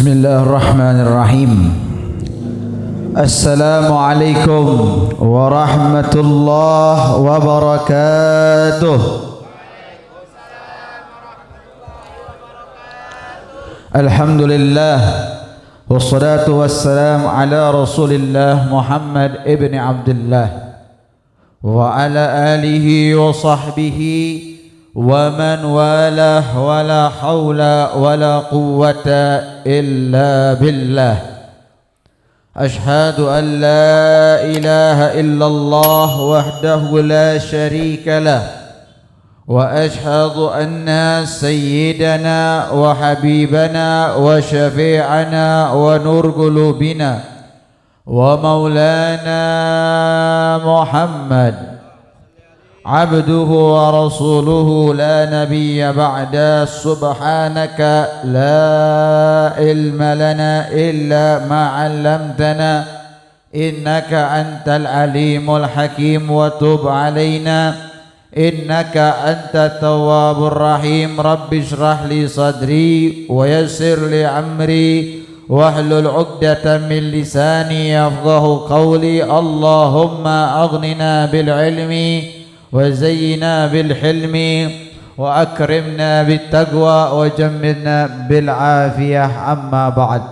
Bismillahirrahmanirrahim. Assalamualaikum warahmatullahi wabarakatuh. Alhamdulillah wassalatu wassalamu ala Rasulillah Muhammad ibn Abdullah wa ala alihi wa sahbihi wa man walah wa la hawla wa la quwwata illa billah. Ashhadu an la ilaha illallah wahdahu la sharika lah wa ashhadu anna sayyidana wa habibana wa syafi'ana wa nur qulubina wa maulana Muhammad abduhu wa rasuluhu la nabiyya ba'da. Subhanaka la ilma lana illa ma 'allamtana innaka antal alimul hakim wa tub alaina innaka antat tawwabur rahim. Rabbi shrah li sadri wa yassir li amri wahlul 'uqdatam min lisani yafqahu qawli. Allahumma aghnina bil ilmi wa zayyina bil hilmi wa akrimna bit taqwa wa jammilna bil afiyah. Amma ba'd.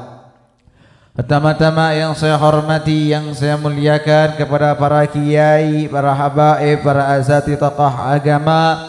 Pertama-tama yang saya hormati, yang saya muliakan kepada para kiai, para habaib, para asatidhah agama,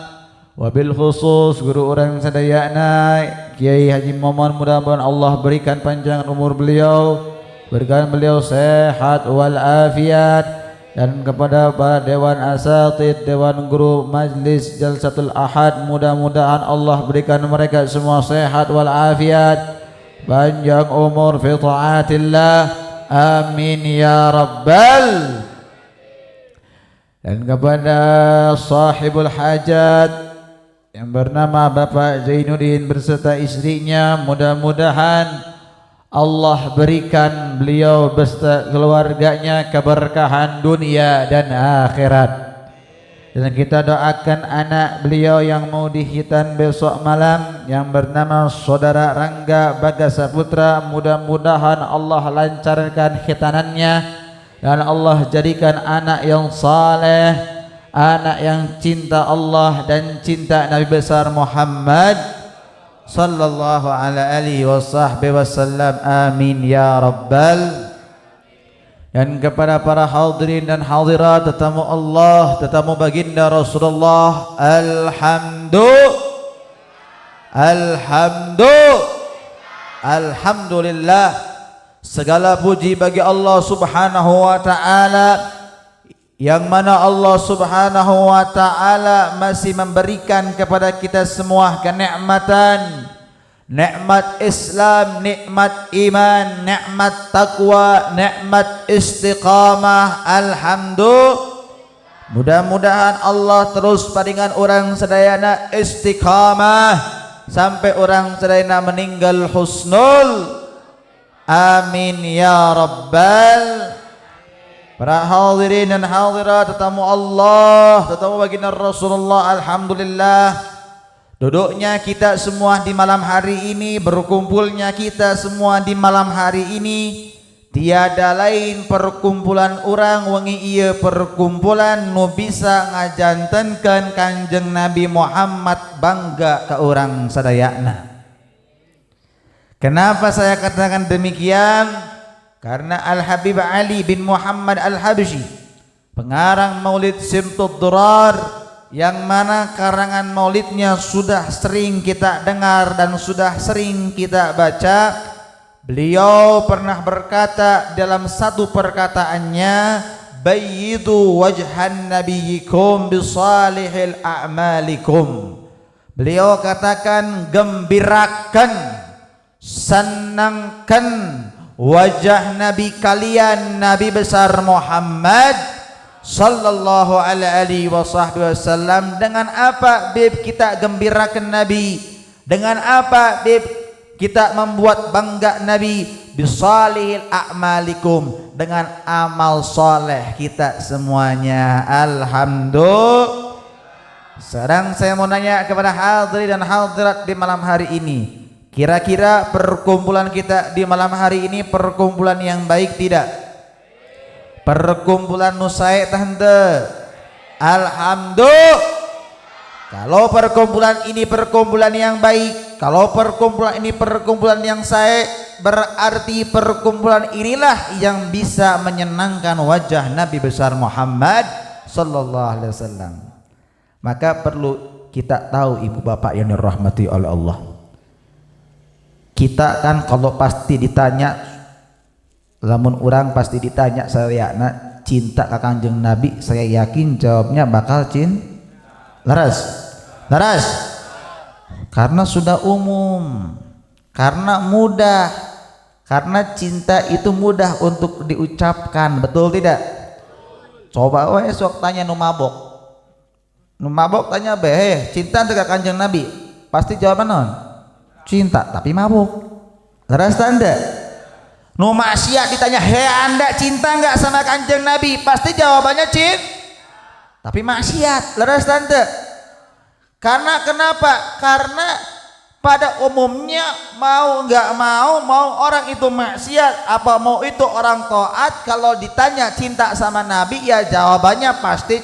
wabil khusus guru orang sadayana Kiai Haji Momon, mudah-mudahan Allah berikan panjang umur beliau, berikan beliau sehat wal afiat. Dan kepada para dewan asatid, dewan guru majlis Jalsatul Ahad, mudah-mudahan Allah berikan mereka semua sehat wal afiat, panjang umur fi taatillah, amin ya rabbal. Dan kepada sahibul hajat yang bernama Bapak Zainuddin berserta istrinya, mudah-mudahan Allah berikan beliau beserta keluarganya keberkahan dunia dan akhirat. Dan kita doakan anak beliau yang mau dihitan besok malam yang bernama Saudara Rangga Bagasaputra, mudah-mudahan Allah lancarkan khitanannya dan Allah jadikan anak yang saleh, anak yang cinta Allah dan cinta Nabi besar Muhammad sallallahu alaihi wasallam, amin ya rabbal. Dan kepada para hadirin dan hadirat, tetamu Allah, tetamu baginda Rasulullah, alhamdulillah, segala puji bagi Allah subhanahu wa ta'ala, yang mana Allah subhanahu wa ta'ala masih memberikan kepada kita semua kenikmatan, nikmat Islam, nikmat iman, nikmat taqwa, nikmat istiqamah. Alhamdulillah, mudah-mudahan Allah terus paringan orang sedayana istiqamah sampai orang sedayana meninggal husnul, amin ya rabbal. Para hadirin dan hadirat, tetamu Allah, tetamu baginda Rasulullah, alhamdulillah, duduknya kita semua di malam hari ini, berkumpulnya kita semua di malam hari ini, tiada lain perkumpulan orang wengi ieu perkumpulan nu bisa ngajantenkeun Kanjeng Nabi Muhammad bangga ka urang sadayana. Kenapa saya katakan demikian? Karena Al-Habib Ali bin Muhammad Al-Habsyi, pengarang Maulid Simtud Durar, yang mana karangan maulidnya sudah sering kita dengar dan sudah sering kita baca, beliau pernah berkata dalam satu perkataannya, bayyidu wajhan nabiyikum bisalihil a'malikum. Beliau katakan, gembirakan, senangkan wajah Nabi kalian, Nabi besar Muhammad sallallahu alaihi wasallam. Dengan apa bib kita gembirakan Nabi? Dengan apa bib kita membuat bangga Nabi? Bisalihil a'malikum, dengan amal soleh kita semuanya. Alhamdulillah. Sekarang saya mau nanya kepada hadirin dan hadirat di malam hari ini, Kira-kira perkumpulan kita di malam hari ini perkumpulan yang baik tidak? Perkumpulan nusaik tante. Alhamdulillah. Kalau perkumpulan ini perkumpulan yang baik, kalau perkumpulan ini perkumpulan yang baik, berarti perkumpulan inilah yang bisa menyenangkan wajah Nabi besar Muhammad sallallahu alaihi wasallam. Maka perlu kita tahu ibu bapak yang dirahmati oleh Allah. Kita kan kalau pasti ditanya, lamun orang pasti ditanya saya nak cinta ke Kanjeng Nabi, saya yakin jawabnya bakal laras, laras. Karena sudah umum, karena mudah, karena cinta itu mudah untuk diucapkan, betul tidak? Coba esok tanya nu mabok tanya cinta ke Kanjeng Nabi, pasti jawaban non cinta tapi mabuk. Leras tanda. Nu maksiat ditanya, anda cinta nggak sama Kanjeng Nabi, pasti jawabannya tapi maksiat. Leras tanda. Karena kenapa? Karena pada umumnya mau nggak mau orang itu maksiat apa mau itu orang taat, kalau ditanya cinta sama Nabi ya jawabannya pasti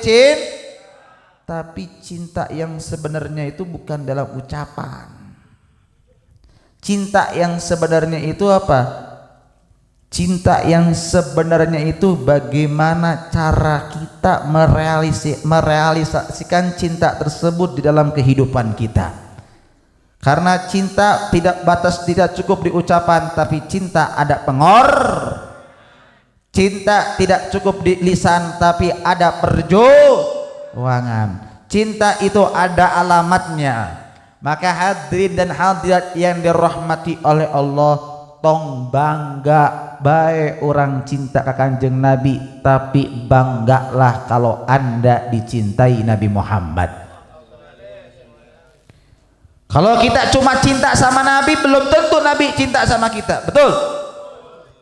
tapi cinta yang sebenarnya itu bukan dalam ucapan. Cinta yang sebenarnya itu apa? Cinta yang sebenarnya itu bagaimana cara kita merealisasikan cinta tersebut di dalam kehidupan kita. Karena cinta tidak cukup di ucapan, tapi cinta ada cinta tidak cukup di lisan, tapi ada perjuangan. Cinta itu ada alamatnya. Maka hadirin dan hadirat yang dirahmati oleh Allah, tong bangga baik orang cinta ke Kanjeng Nabi, tapi banggalah kalau anda dicintai Nabi Muhammad. Kalau kita cuma cinta sama Nabi, belum tentu Nabi cinta sama kita, betul?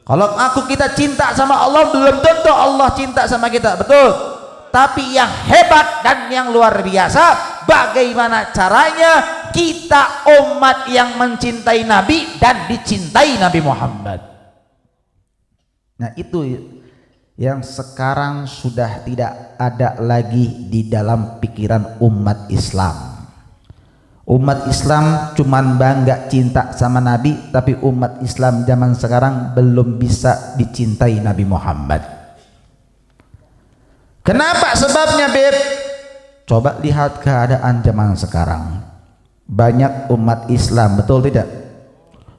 Kalau kita cinta sama Allah, belum tentu Allah cinta sama kita, betul? Tapi yang hebat dan yang luar biasa, bagaimana caranya kita umat yang mencintai Nabi dan dicintai Nabi Muhammad. Nah itu yang sekarang sudah tidak ada lagi di dalam pikiran umat Islam. Umat Islam cuman bangga cinta sama Nabi, tapi umat Islam zaman sekarang belum bisa dicintai Nabi Muhammad. Kenapa sebabnya, Beb? Coba lihat keadaan zaman sekarang. Banyak umat Islam, betul tidak?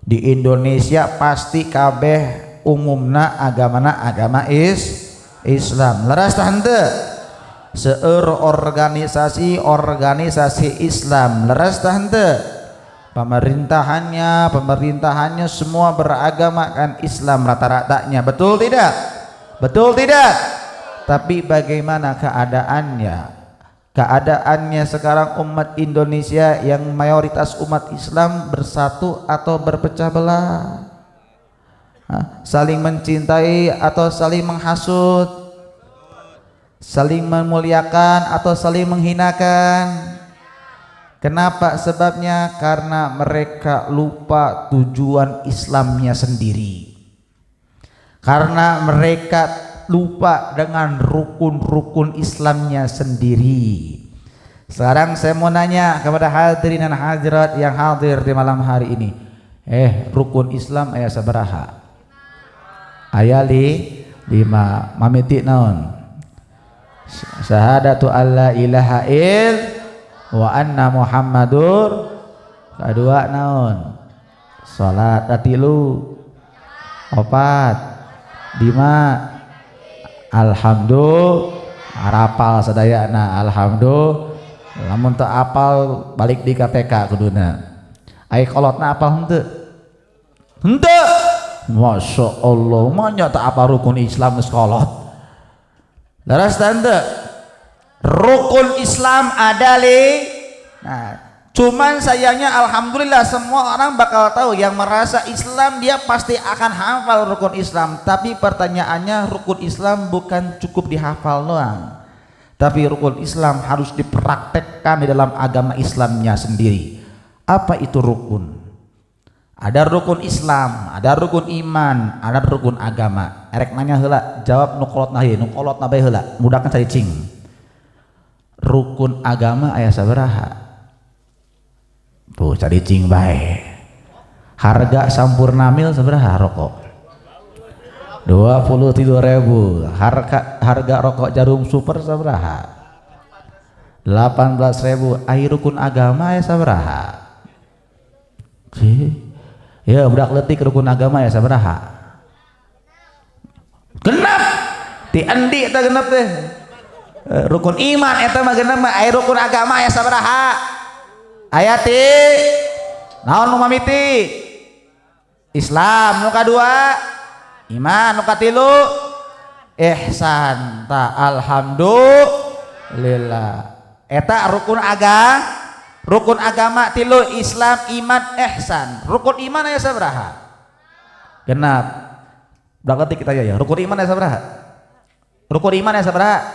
Di Indonesia pasti kabeh umumna agama Islam. Leras tante. Seueur organisasi Islam. Leras tante. Pemerintahannya semua beragamakan Islam rata-ratanya, betul tidak? Betul tidak? Tapi bagaimana keadaannya? Keadaannya sekarang umat Indonesia yang mayoritas umat Islam bersatu atau berpecah belah? Saling mencintai atau saling menghasut? Saling memuliakan atau saling menghinakan? Kenapa sebabnya? Karena mereka lupa tujuan Islamnya sendiri. Karena mereka lupa dengan rukun-rukun Islamnya sendiri. Sekarang saya mau nanya kepada hadirin dan hadirat yang hadir di malam hari ini, rukun Islam aya sabaraha? Aya 5. Mamiti naon? Syahadatu alla ilaha wa anna Muhammadur. Kadua naon? Salat. Katilu 4. 5. Alhamdulillah, arapal sadayana. Alhamdulillah, lamun teu apal balik di KPK kuduna. Ai kolotna apal henteu? Henteu. Masya Allah, manya teu apal rukun Islam geus kolot. Leres tante. Rukun Islam ada Nah, cuman sayangnya alhamdulillah semua orang bakal tahu, yang merasa Islam dia pasti akan hafal rukun Islam. Tapi pertanyaannya, rukun Islam bukan cukup dihafal doang, tapi rukun Islam harus dipraktekkan di dalam agama Islamnya sendiri. Apa itu rukun? Ada rukun Islam, ada rukun iman, ada rukun agama. Erek nanya heula, jawab nu kolotna ieu, nu kolotna bae heula, mudahkan cari cing. Rukun agama aya sabaraha? Tuh cari cing bae. Harga sampurna mil sabaraha rokok? 23.000. Harga rokok Jarum Super sabaraha? 18.000. Ai rukun agama aya sabaraha? Ya budak letik rukun agama ya sabaraha? Genep ti andi eta genep teh. Rukun iman eta mah genep mah aya rukun agama ya sabaraha? Aya ti naon nu mamiti? Islam nu kadua, iman nu katilu, ihsan. Ta alhamdulillah. Eta rukun agama tilu, Islam, iman, ihsan. Rukun iman aya sabaraha? Genap. Berarti kita ya, rukun iman aya sabaraha? Rukun iman aya sabaraha?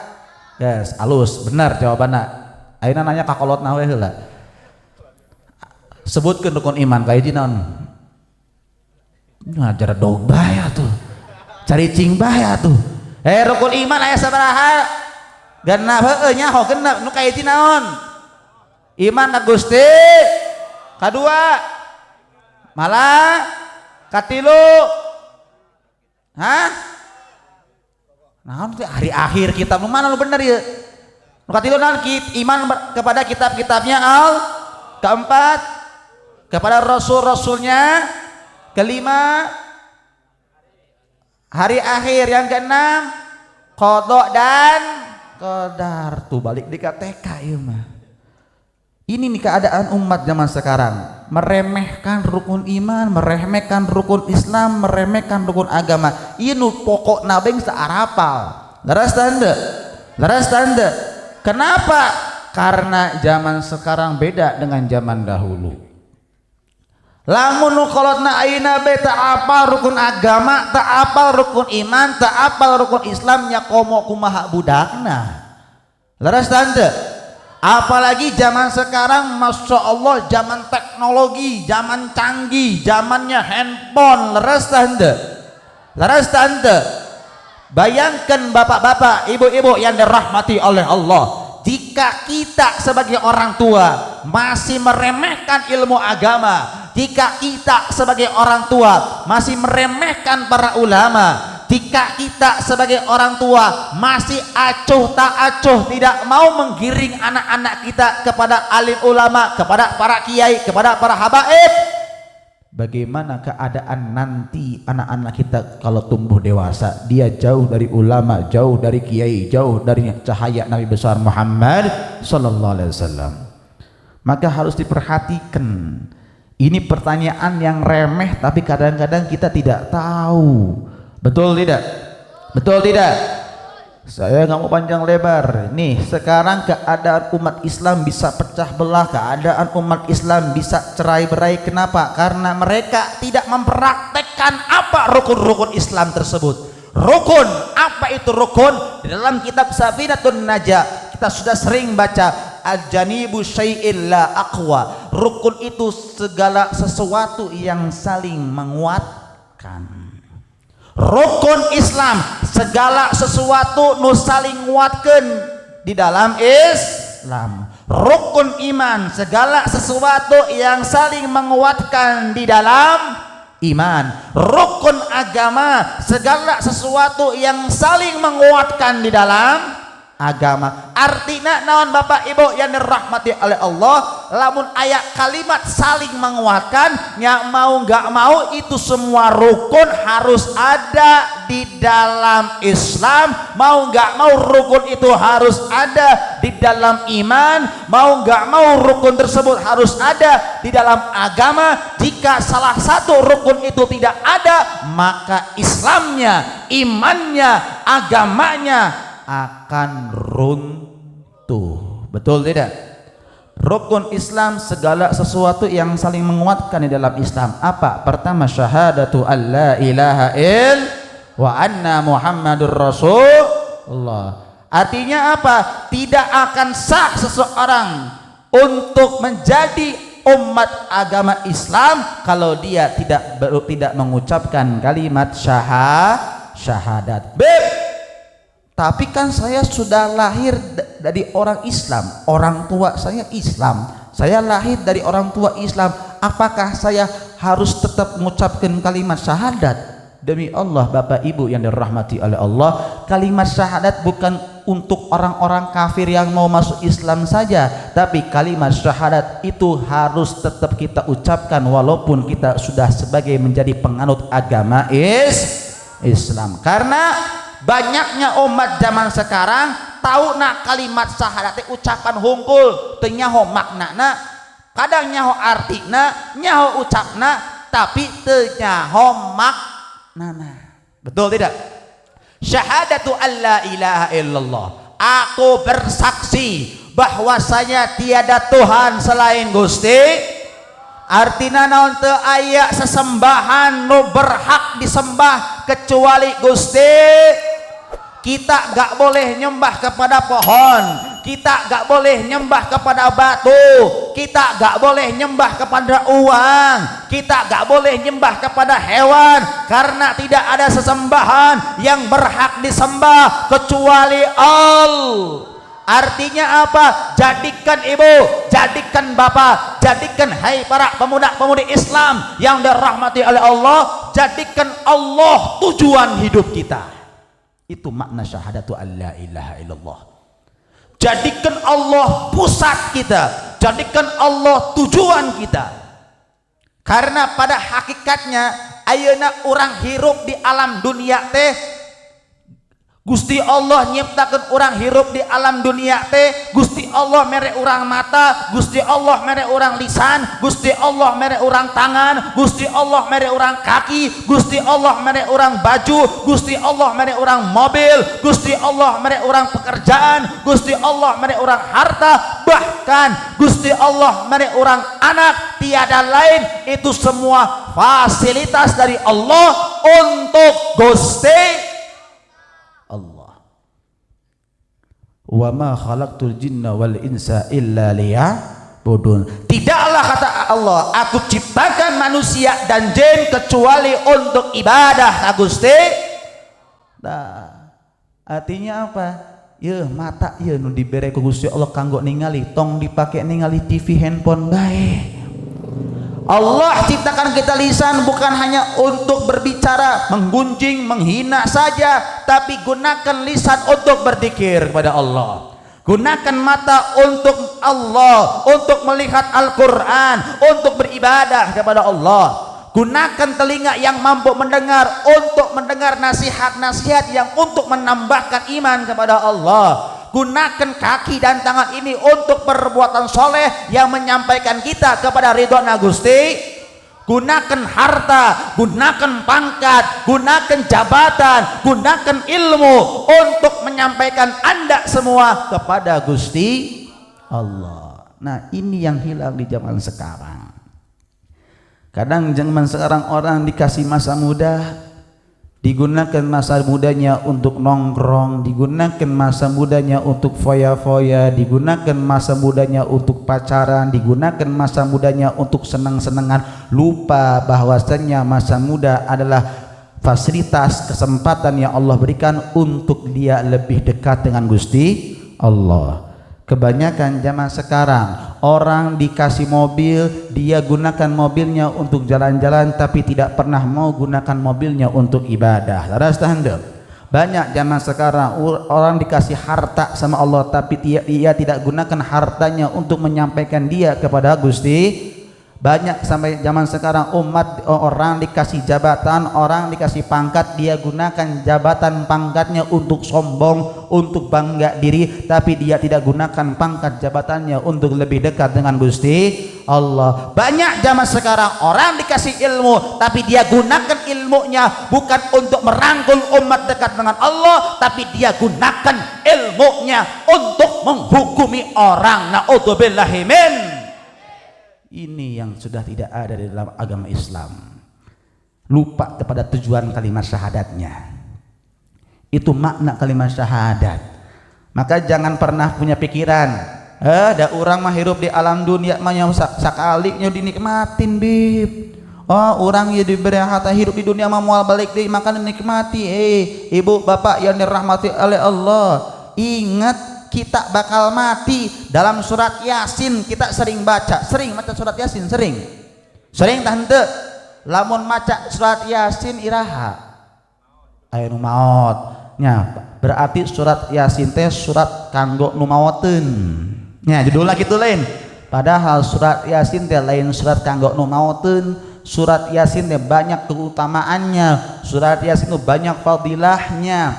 Yes, alus, benar jawabanna. Ayeuna nanya ka kolotna we heula. Sebutkeun rukun iman ka hiji naon? Ngajar dog bae atuh. Cari cing bae atuh. Rukun iman aya sabaraha? Genap heueuh nyaho genap nu ka hiji naon? Iman ka Gusti, kadua malah katilu, naon teh hari akhir kitab nu mana nu bener ya? Nu katilu naon? Iman kepada kitab-kitabnya keempat, kepada rasul-rasulnya, kelima hari akhir, yang keenam qada dan qadar. Tuh balik di KTK ieu mah. Ini nih keadaan umat zaman sekarang, meremehkan rukun iman, meremehkan rukun Islam, meremehkan rukun agama. Ieu nu pokokna beng saarapal. Leres tanda. Kenapa? Karena zaman sekarang beda dengan zaman dahulu. Lamun nu kolotna ayeuna be teu apal rukun agama, teu apal rukun iman, teu apal rukun Islam, nya komo kumaha budakna. Leres tanda. Apalagi zaman sekarang, masya Allah, zaman teknologi, zaman canggih, zamannya handphone. Leres tanda. Bayangkan bapak-bapak, ibu-ibu yang dirahmati oleh Allah, jika kita sebagai orang tua masih meremehkan ilmu agama, jika kita sebagai orang tua masih meremehkan para ulama, jika kita sebagai orang tua masih acuh tak acuh, tidak mau menggiring anak-anak kita kepada alim ulama, kepada para kiai, kepada para habaib, bagaimana keadaan nanti anak-anak kita kalau tumbuh dewasa? Dia jauh dari ulama, jauh dari kiai, jauh dari cahaya Nabi besar Muhammad sallallahu alaihi wasallam. Maka harus diperhatikan. Ini pertanyaan yang remeh, tapi kadang-kadang kita tidak tahu. Betul tidak? Saya nggak mau panjang lebar. Nih sekarang keadaan umat Islam bisa pecah belah, keadaan umat Islam bisa cerai-berai. Kenapa? Karena mereka tidak mempraktekkan apa rukun-rukun Islam tersebut. Rukun, apa itu rukun? Di dalam kitab Safinatun Najah kita sudah sering baca al-janibu syai'in la aqwa. Rukun itu segala sesuatu yang saling menguatkan. Rukun Islam segala sesuatu nu saling nguatkeun di dalam Islam. Rukun iman segala sesuatu yang saling menguatkan di dalam iman. Rukun agama segala sesuatu yang saling menguatkan di dalam agama. Artinya naon Bapak Ibu yang dirahmati oleh Allah, lamun ayat kalimat saling menguatkan, nya mau nggak mau itu semua rukun harus ada di dalam Islam. Mau nggak mau rukun itu harus ada di dalam iman. Mau nggak mau rukun tersebut harus ada di dalam agama. Jika salah satu rukun itu tidak ada, maka Islamnya, imannya, agamanya akan runtuh. Betul tidak? Rukun Islam segala sesuatu yang saling menguatkan di dalam Islam. Apa? Pertama, syahadatu alla ilaha illallah wa anna muhammadur rasulullah. Artinya apa? Tidak akan sah seseorang untuk menjadi umat agama Islam kalau dia tidak mengucapkan kalimat syahadat. Tapi kan saya sudah lahir dari orang Islam, orang tua saya Islam, saya lahir dari orang tua Islam, apakah saya harus tetap mengucapkan kalimat syahadat? Demi Allah Bapak Ibu yang dirahmati oleh Allah, kalimat syahadat bukan untuk orang-orang kafir yang mau masuk Islam saja, tapi kalimat syahadat itu harus tetap kita ucapkan walaupun kita sudah sebagai menjadi penganut agama Islam. Karena banyaknya umat zaman sekarang tahu nak kalimat syahadat ucapan hungkul teu nyaho maknana, kadang nyaho artina, nyaho ucapna, tapi teu nyaho maknana. Betul tidak? Syahadatu alla ilaha illallah, aku bersaksi bahwasanya tiada Tuhan selain Gusti. Artina naon teu aya sesembahan nu berhak disembah kecuali Gusti. Kita gak boleh nyembah kepada pohon, kita gak boleh nyembah kepada batu, kita gak boleh nyembah kepada uang, kita gak boleh nyembah kepada hewan, karena tidak ada sesembahan yang berhak disembah kecuali Allah. Artinya apa? Jadikan ibu, jadikan bapak, jadikan hai para pemuda-pemudi Islam yang dirahmati oleh Allah, jadikan Allah tujuan hidup kita. Itu makna syahadatu alla ilaha illallah. Jadikan Allah pusat kita, jadikan Allah tujuan kita. Karena pada hakikatnya ayeuna urang hirup di alam dunia teh, Gusti Allah nyiptakeun urang hirup di alam dunia teh, Gusti Allah mere urang mata, Gusti Allah mere urang lisan, Gusti Allah mere urang tangan, Gusti Allah mere urang kaki, Gusti Allah mere urang baju, Gusti Allah mere urang mobil, Gusti Allah mere urang pekerjaan, Gusti Allah mere urang harta, bahkan Gusti Allah mere urang anak. Tiada lain, itu semua fasilitas dari Allah untuk Gusti Allah. Wa ma khalaqtul jinna wal insa illa liya'budun. Tidaklah kata Allah, aku ciptakan manusia dan jin kecuali untuk ibadah Gusti. Nah, artinya apa? Ya mata ya nu dibere ku Gusti Allah kanggo ningali, tong dipake ningali TV handphone bae. Allah ciptakan kita lisan bukan hanya untuk berbicara, menggunjing, menghina saja, tapi gunakan lisan untuk berzikir kepada Allah. Gunakan mata untuk Allah, untuk melihat Al-Quran, untuk beribadah kepada Allah. Gunakan telinga yang mampu mendengar untuk mendengar nasihat-nasihat yang untuk menambahkan iman kepada Allah. Gunakan kaki dan tangan ini untuk perbuatan soleh yang menyampaikan kita kepada ridhonya Gusti. Gunakan harta, gunakan pangkat, gunakan jabatan, gunakan ilmu untuk menyampaikan Anda semua kepada Gusti Allah. Nah, ini yang hilang di zaman sekarang. Kadang zaman sekarang orang dikasih masa muda, digunakan masa mudanya untuk nongkrong, digunakan masa mudanya untuk foya-foya, digunakan masa mudanya untuk pacaran, digunakan masa mudanya untuk senang-senangan, lupa bahwasanya masa muda adalah fasilitas kesempatan yang Allah berikan untuk dia lebih dekat dengan Gusti Allah. Kebanyakan zaman sekarang orang dikasih mobil, dia gunakan mobilnya untuk jalan-jalan tapi tidak pernah mau gunakan mobilnya untuk ibadah. Banyak zaman sekarang orang dikasih harta sama Allah tapi dia tidak gunakan hartanya untuk menyampaikan dia kepada Gusti. Banyak sampai zaman sekarang umat orang dikasih jabatan, orang dikasih pangkat, dia gunakan jabatan pangkatnya untuk sombong, untuk bangga diri, tapi dia tidak gunakan pangkat jabatannya untuk lebih dekat dengan Gusti Allah. Banyak zaman sekarang orang dikasih ilmu tapi dia gunakan ilmunya bukan untuk merangkul umat dekat dengan Allah, tapi dia gunakan ilmunya untuk menghukumi orang. Na'udzubillahi min. Ini yang sudah tidak ada di dalam agama Islam. Lupa kepada tujuan kalimat syahadatnya. Itu makna kalimat syahadat. Maka jangan pernah punya pikiran Da urang mah hirup di alam dunia mah nya sakali nya dinikmatin bib. Oh orang ya diberi harta hidup di dunia mah moal balik deui maka dinikmati. Ibu bapak yang dirahmati oleh Allah, ingat kita bakal mati. Dalam surat Yasin kita sering baca surat Yasin, sering tante lamun maca surat Yasin iraha aya nu maot nya, berarti surat Yasin teh surat kanggo nu maoteun nya, judulna kitu lain. Padahal surat Yasin teh lain surat kanggo nu maoteun. Surat Yasin teh banyak keutamaannya, surat Yasin itu banyak fadilahnya.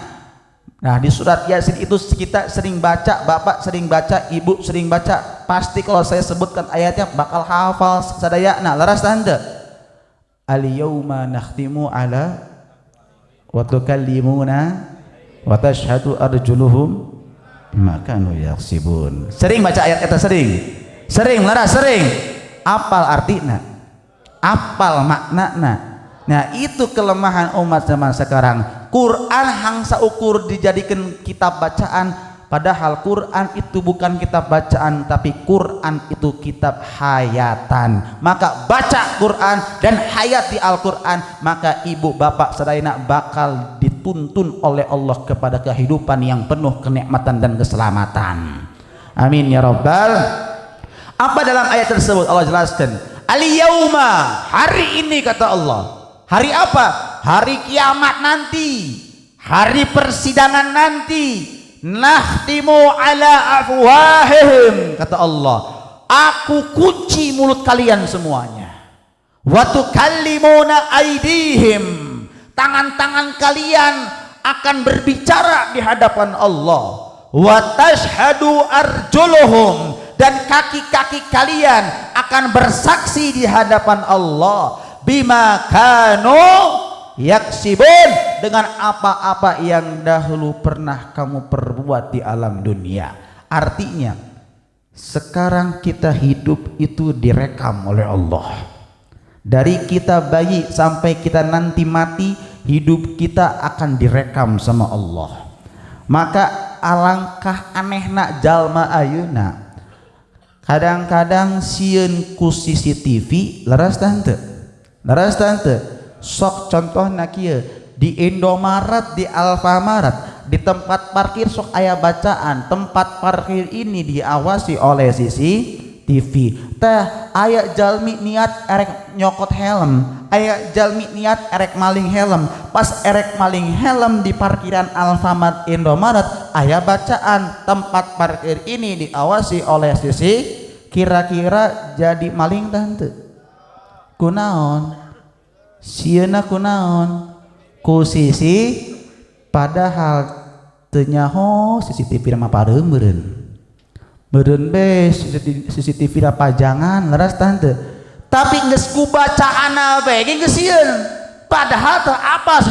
Nah di surat Yasin itu kita sering baca, bapak sering baca, ibu sering baca, pasti kalau saya sebutkan ayatnya bakal hafal sadayana. Laras tanda al-yauma nakhtimu ala wa tukallimuna wa tashhadu arjuluhum bima kanu yaksibun. Sering baca ayat eta, sering laras, sering apal artina, apal maknana. Nah itu kelemahan umat zaman sekarang. Quran hangsa ukur dijadikan kitab bacaan, padahal Quran itu bukan kitab bacaan, tapi Quran itu kitab hayatan. Maka baca Quran dan hayati Al-Quran, maka ibu bapak sadayana bakal dituntun oleh Allah kepada kehidupan yang penuh kenikmatan dan keselamatan. Amin ya rabbal. Apa dalam ayat tersebut Allah jelaskan? Al-yauma, hari ini kata Allah. Hari apa? Hari kiamat nanti, hari persidangan nanti. Nakhtimu ala afwahihim, kata Allah, aku kunci mulut kalian semuanya. Wa tukallimuna aydihim, tangan-tangan kalian akan berbicara di hadapan Allah. Wa tashhadu arjuluhum, dan kaki-kaki kalian akan bersaksi di hadapan Allah. Bima kanu yaksibun, dengan apa-apa yang dahulu pernah kamu perbuat di alam dunia. Artinya sekarang kita hidup itu direkam oleh Allah. Dari kita bayi sampai kita nanti mati, hidup kita akan direkam sama Allah. Maka alangkah anehna jalma ayeuna. Kadang-kadang sieun ku CCTV, laras tante sok contohna kieu di Indomaret, di Alfamaret, di tempat parkir sok aya bacaan tempat parkir ini diawasi oleh CCTV. Teh aya jalmi niat erek nyokot helm, aya jalmi niat erek maling helm. Pas erek maling helm di parkiran Alfamart Indomaret aya bacaan tempat parkir ini diawasi oleh CCTV. Kira-kira jadi maling tante kunaon? Sieuna kunaon? Ku sisi, padahal teu nyaho CCTV mah pareum meureun be CCTV da pajangan laras tante. Tapi geus ku bacaana be geus sieun. Padahal teu apa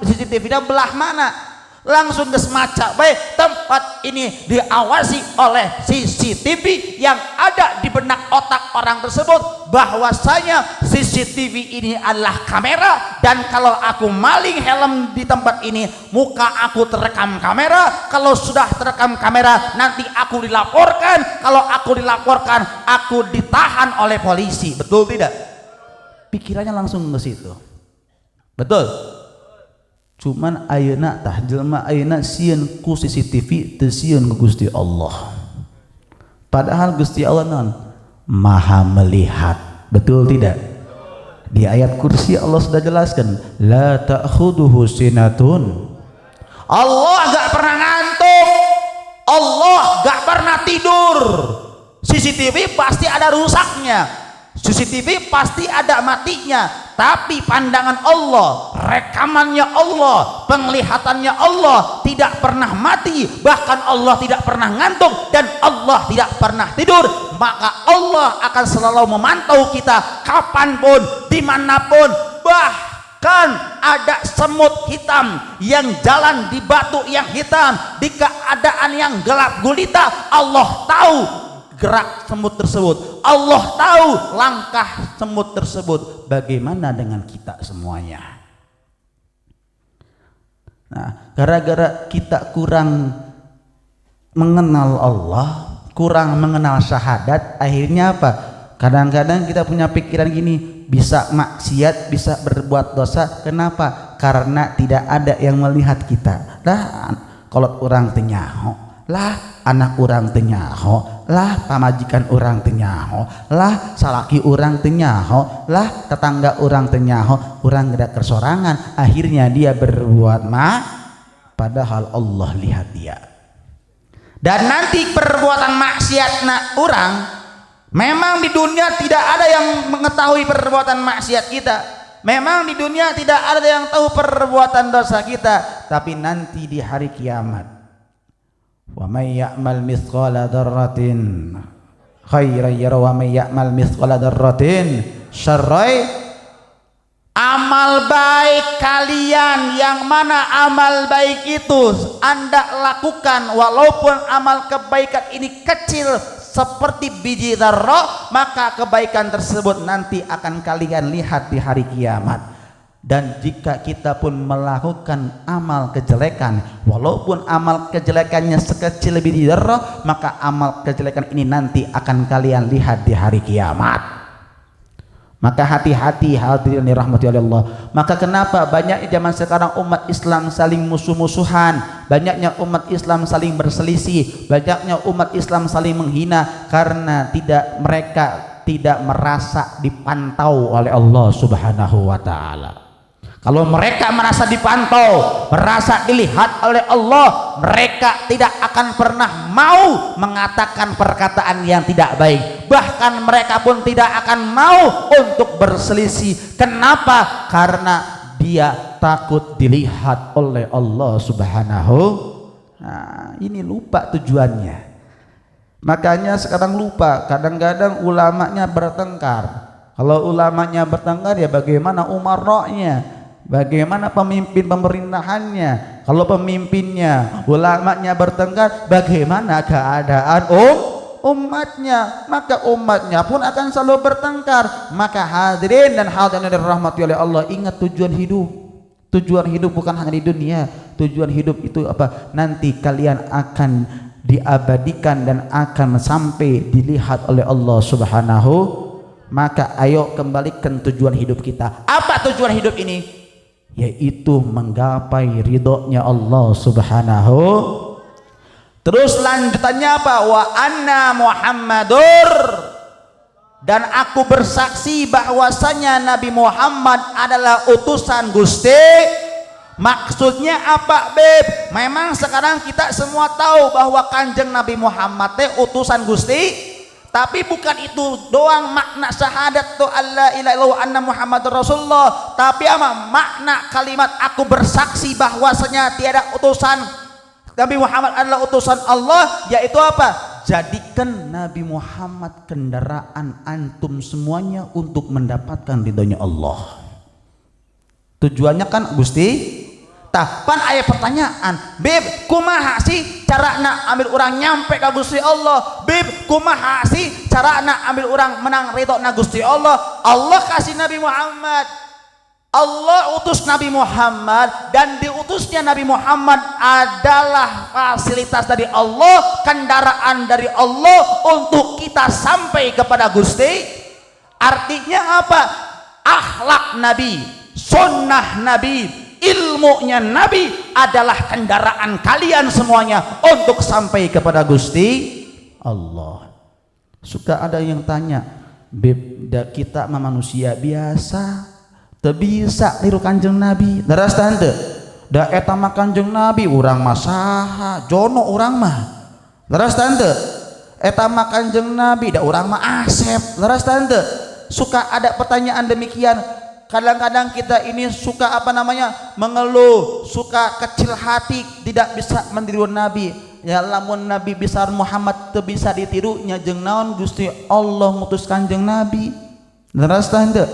CCTV da belah mana? Langsung geus maca bae tempat ini diawasi oleh CCTV yang ada di benak otak orang tersebut bahwasanya CCTV ini adalah kamera, dan kalau aku maling helm di tempat ini muka aku terekam kamera. Kalau sudah terekam kamera nanti aku dilaporkan, kalau aku dilaporkan aku ditahan oleh polisi. Betul tidak? Pikirannya langsung ke situ. Betul. Cuman ayeuna tah jelema ayeuna sieun ku CCTV teu sieun ku Gusti Allah. Padahal Gusti Allah non Maha melihat. Betul tidak? Di ayat kursi Allah sudah jelaskan, la ta'khuduhu sinatun. Allah gak pernah ngantuk. Allah gak pernah tidur. CCTV pasti ada rusaknya. CCTV pasti ada matinya, tapi pandangan Allah, rekamannya Allah, penglihatannya Allah tidak pernah mati, bahkan Allah tidak pernah ngantuk dan Allah tidak pernah tidur. Maka Allah akan selalu memantau kita kapanpun, dimanapun. Bahkan ada semut hitam yang jalan di batu yang hitam, di keadaan yang gelap gulita, Allah tahu gerak semut tersebut, Allah tahu langkah semut tersebut. Bagaimana dengan kita semuanya? Nah, gara-gara kita kurang mengenal Allah, kurang mengenal syahadat, akhirnya apa? Kadang-kadang kita punya pikiran gini, bisa maksiat, bisa berbuat dosa. Kenapa? Karena tidak ada yang melihat kita. Lah kalau orang tenyaho, lah anak orang tenyaho, lah pamajikan orang tenyaho, lah salaki orang tenyaho, lah tetangga orang tenyaho, orang tidak kersorangan. Akhirnya dia berbuat padahal Allah lihat dia. Dan nanti perbuatan maksiat orang, memang di dunia tidak ada yang mengetahui perbuatan maksiat kita. Memang di dunia tidak ada yang tahu perbuatan dosa kita. Tapi nanti di hari kiamat, wa may ya'mal mithqala dzarratin khairan yara wa may ya'mal mithqala dzarratin syarran. Amal baik kalian, yang mana amal baik itu Anda lakukan, walaupun amal kebaikan ini kecil seperti biji dzarrah, maka kebaikan tersebut nanti akan kalian lihat di hari kiamat. Dan jika kita pun melakukan amal kejelekan, walaupun amal kejelekannya sekecil biji dzarrah, maka amal kejelekan ini nanti akan kalian lihat di hari kiamat. Maka hati-hati hadirin dirahmati Allah. Maka kenapa banyaknya zaman sekarang umat Islam saling musuh-musuhan, banyaknya umat Islam saling berselisih, banyaknya umat Islam saling menghina, karena mereka tidak merasa dipantau oleh Allah Subhanahu wa taala. Kalau mereka merasa dipantau, merasa dilihat oleh Allah, mereka tidak akan pernah mau mengatakan perkataan yang tidak baik. Bahkan mereka pun tidak akan mau untuk berselisih. Kenapa? Karena dia takut dilihat oleh Allah Subhanahu. Nah, ini lupa tujuannya. Makanya sekarang lupa. Kadang-kadang ulamanya bertengkar. Kalau ulamanya bertengkar, ya bagaimana umaroknya? Bagaimana pemimpin pemerintahannya? Kalau pemimpinnya, ulamanya bertengkar, bagaimana keadaan umatnya? Maka umatnya pun akan selalu bertengkar. Maka hadirin dan hadirat yang dirahmati oleh Allah, ingat tujuan hidup. Tujuan hidup bukan hanya di dunia. Tujuan hidup itu apa? Nanti kalian akan diabadikan dan akan sampai dilihat oleh Allah Subhanahu. Maka ayo kembalikan tujuan hidup kita. Apa tujuan hidup ini? Yaitu menggapai ridhonya Allah Subhanahu. Terus lanjutannya apa? Wa anna Muhammadur, dan aku bersaksi bahwasanya Nabi Muhammad adalah utusan Gusti. Maksudnya apa, Beb? Memang sekarang kita semua tahu bahwa Kanjeng Nabi Muhammad utusan Gusti. Tapi bukan itu doang makna syahadat tu alla ilaha illallah anna Muhammadur Rasulullah. Tapi apa makna kalimat aku bersaksi bahwasanya tiada utusan Nabi Muhammad adalah utusan Allah, yaitu apa? Jadikan Nabi Muhammad kendaraan antum semuanya untuk mendapatkan ridhonya Allah. Tujuannya kan Gusti. Pan aya pertanyaan, Beb, kumaha sih cara nak ambil orang nyampe ke Gusti Allah? Beb, kumaha sih cara nak ambil orang menang ridho na Gusti Allah? Allah kasih Nabi Muhammad, Allah utus Nabi Muhammad, dan diutusnya Nabi Muhammad adalah fasilitas dari Allah, kendaraan dari Allah untuk kita sampai kepada Gusti. Artinya apa? Akhlak Nabi, sunnah Nabi, ilmunya Nabi adalah kendaraan kalian semuanya untuk sampai kepada Gusti Allah. Suka ada yang tanya, Beb, kita manusia biasa, teu bisa niru Kanjeng Nabi. Daras tante, da eta mah Kanjeng Nabi urang mah saha, jono urang mah. Daras tante, eta mah Kanjeng Nabi, da urang mah Asep. Daras tante, suka ada pertanyaan demikian. Kadang-kadang kita ini suka mengeluh, suka kecil hati, tidak bisa meniru Nabi. Ya lamun Nabi besar Muhammad teu bisa ditirunya, jeung naon Gusti Allah ngutus Kanjeng Nabi. Leres tah henteu?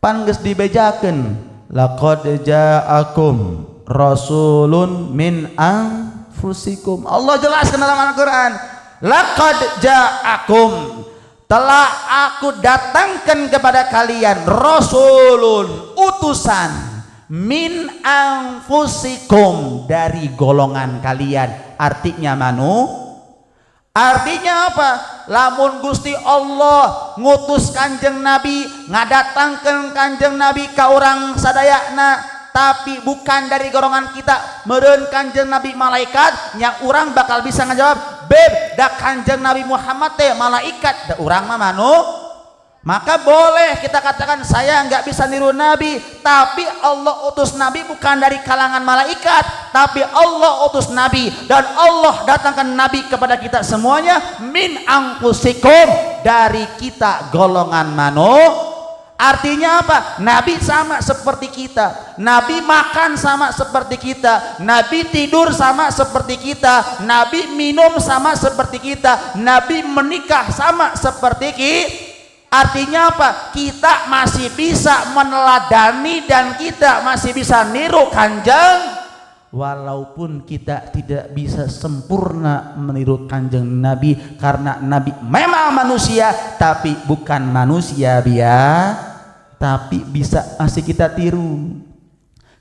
Pan geus dibejakeun, laqad ja'akum rasulun min anfusikum. Allah jelaskan dalam Al-Qur'an, laqad ja'akum, telah aku datangkan kepada kalian rasulun, utusan, min anfusikum, dari golongan kalian. Artinya Artinya apa? Lamun Gusti Allah ngutus Kanjeng Nabi, ngadatangkeun Kanjeng Nabi ka urang sadayana, tapi bukan dari golongan kita, meureun Kanjeng Nabi malaikat, nya urang bakal bisa ngajawab, beb da Kanjeng Nabi Muhammad teh malaikat, da urang mah maka boleh kita katakan saya nggak bisa niru Nabi, tapi Allah utus Nabi bukan dari kalangan malaikat, tapi Allah utus Nabi dan Allah datangkan Nabi kepada kita semuanya min anfusikum, dari kita golongan Artinya apa? Nabi sama seperti kita, Nabi makan sama seperti kita, Nabi tidur sama seperti kita, Nabi minum sama seperti kita, Nabi menikah sama seperti kita. Artinya apa? Kita masih bisa meneladani dan kita masih bisa niru Kanjeng, walaupun kita tidak bisa sempurna meniru Kanjeng Nabi, karena Nabi memang manusia tapi bukan manusia tapi bisa masih kita tiru.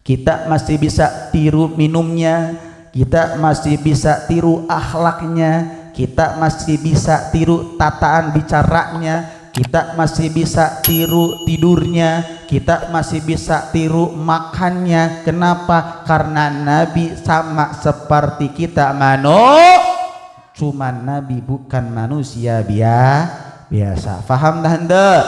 Kita masih bisa tiru minumnya, kita masih bisa tiru akhlaknya, kita masih bisa tiru tataan bicaranya, kita masih bisa tiru tidurnya, kita masih bisa tiru makannya. Kenapa? Karena Nabi sama seperti kita cuman Nabi bukan manusia biasa. Faham dah henteu?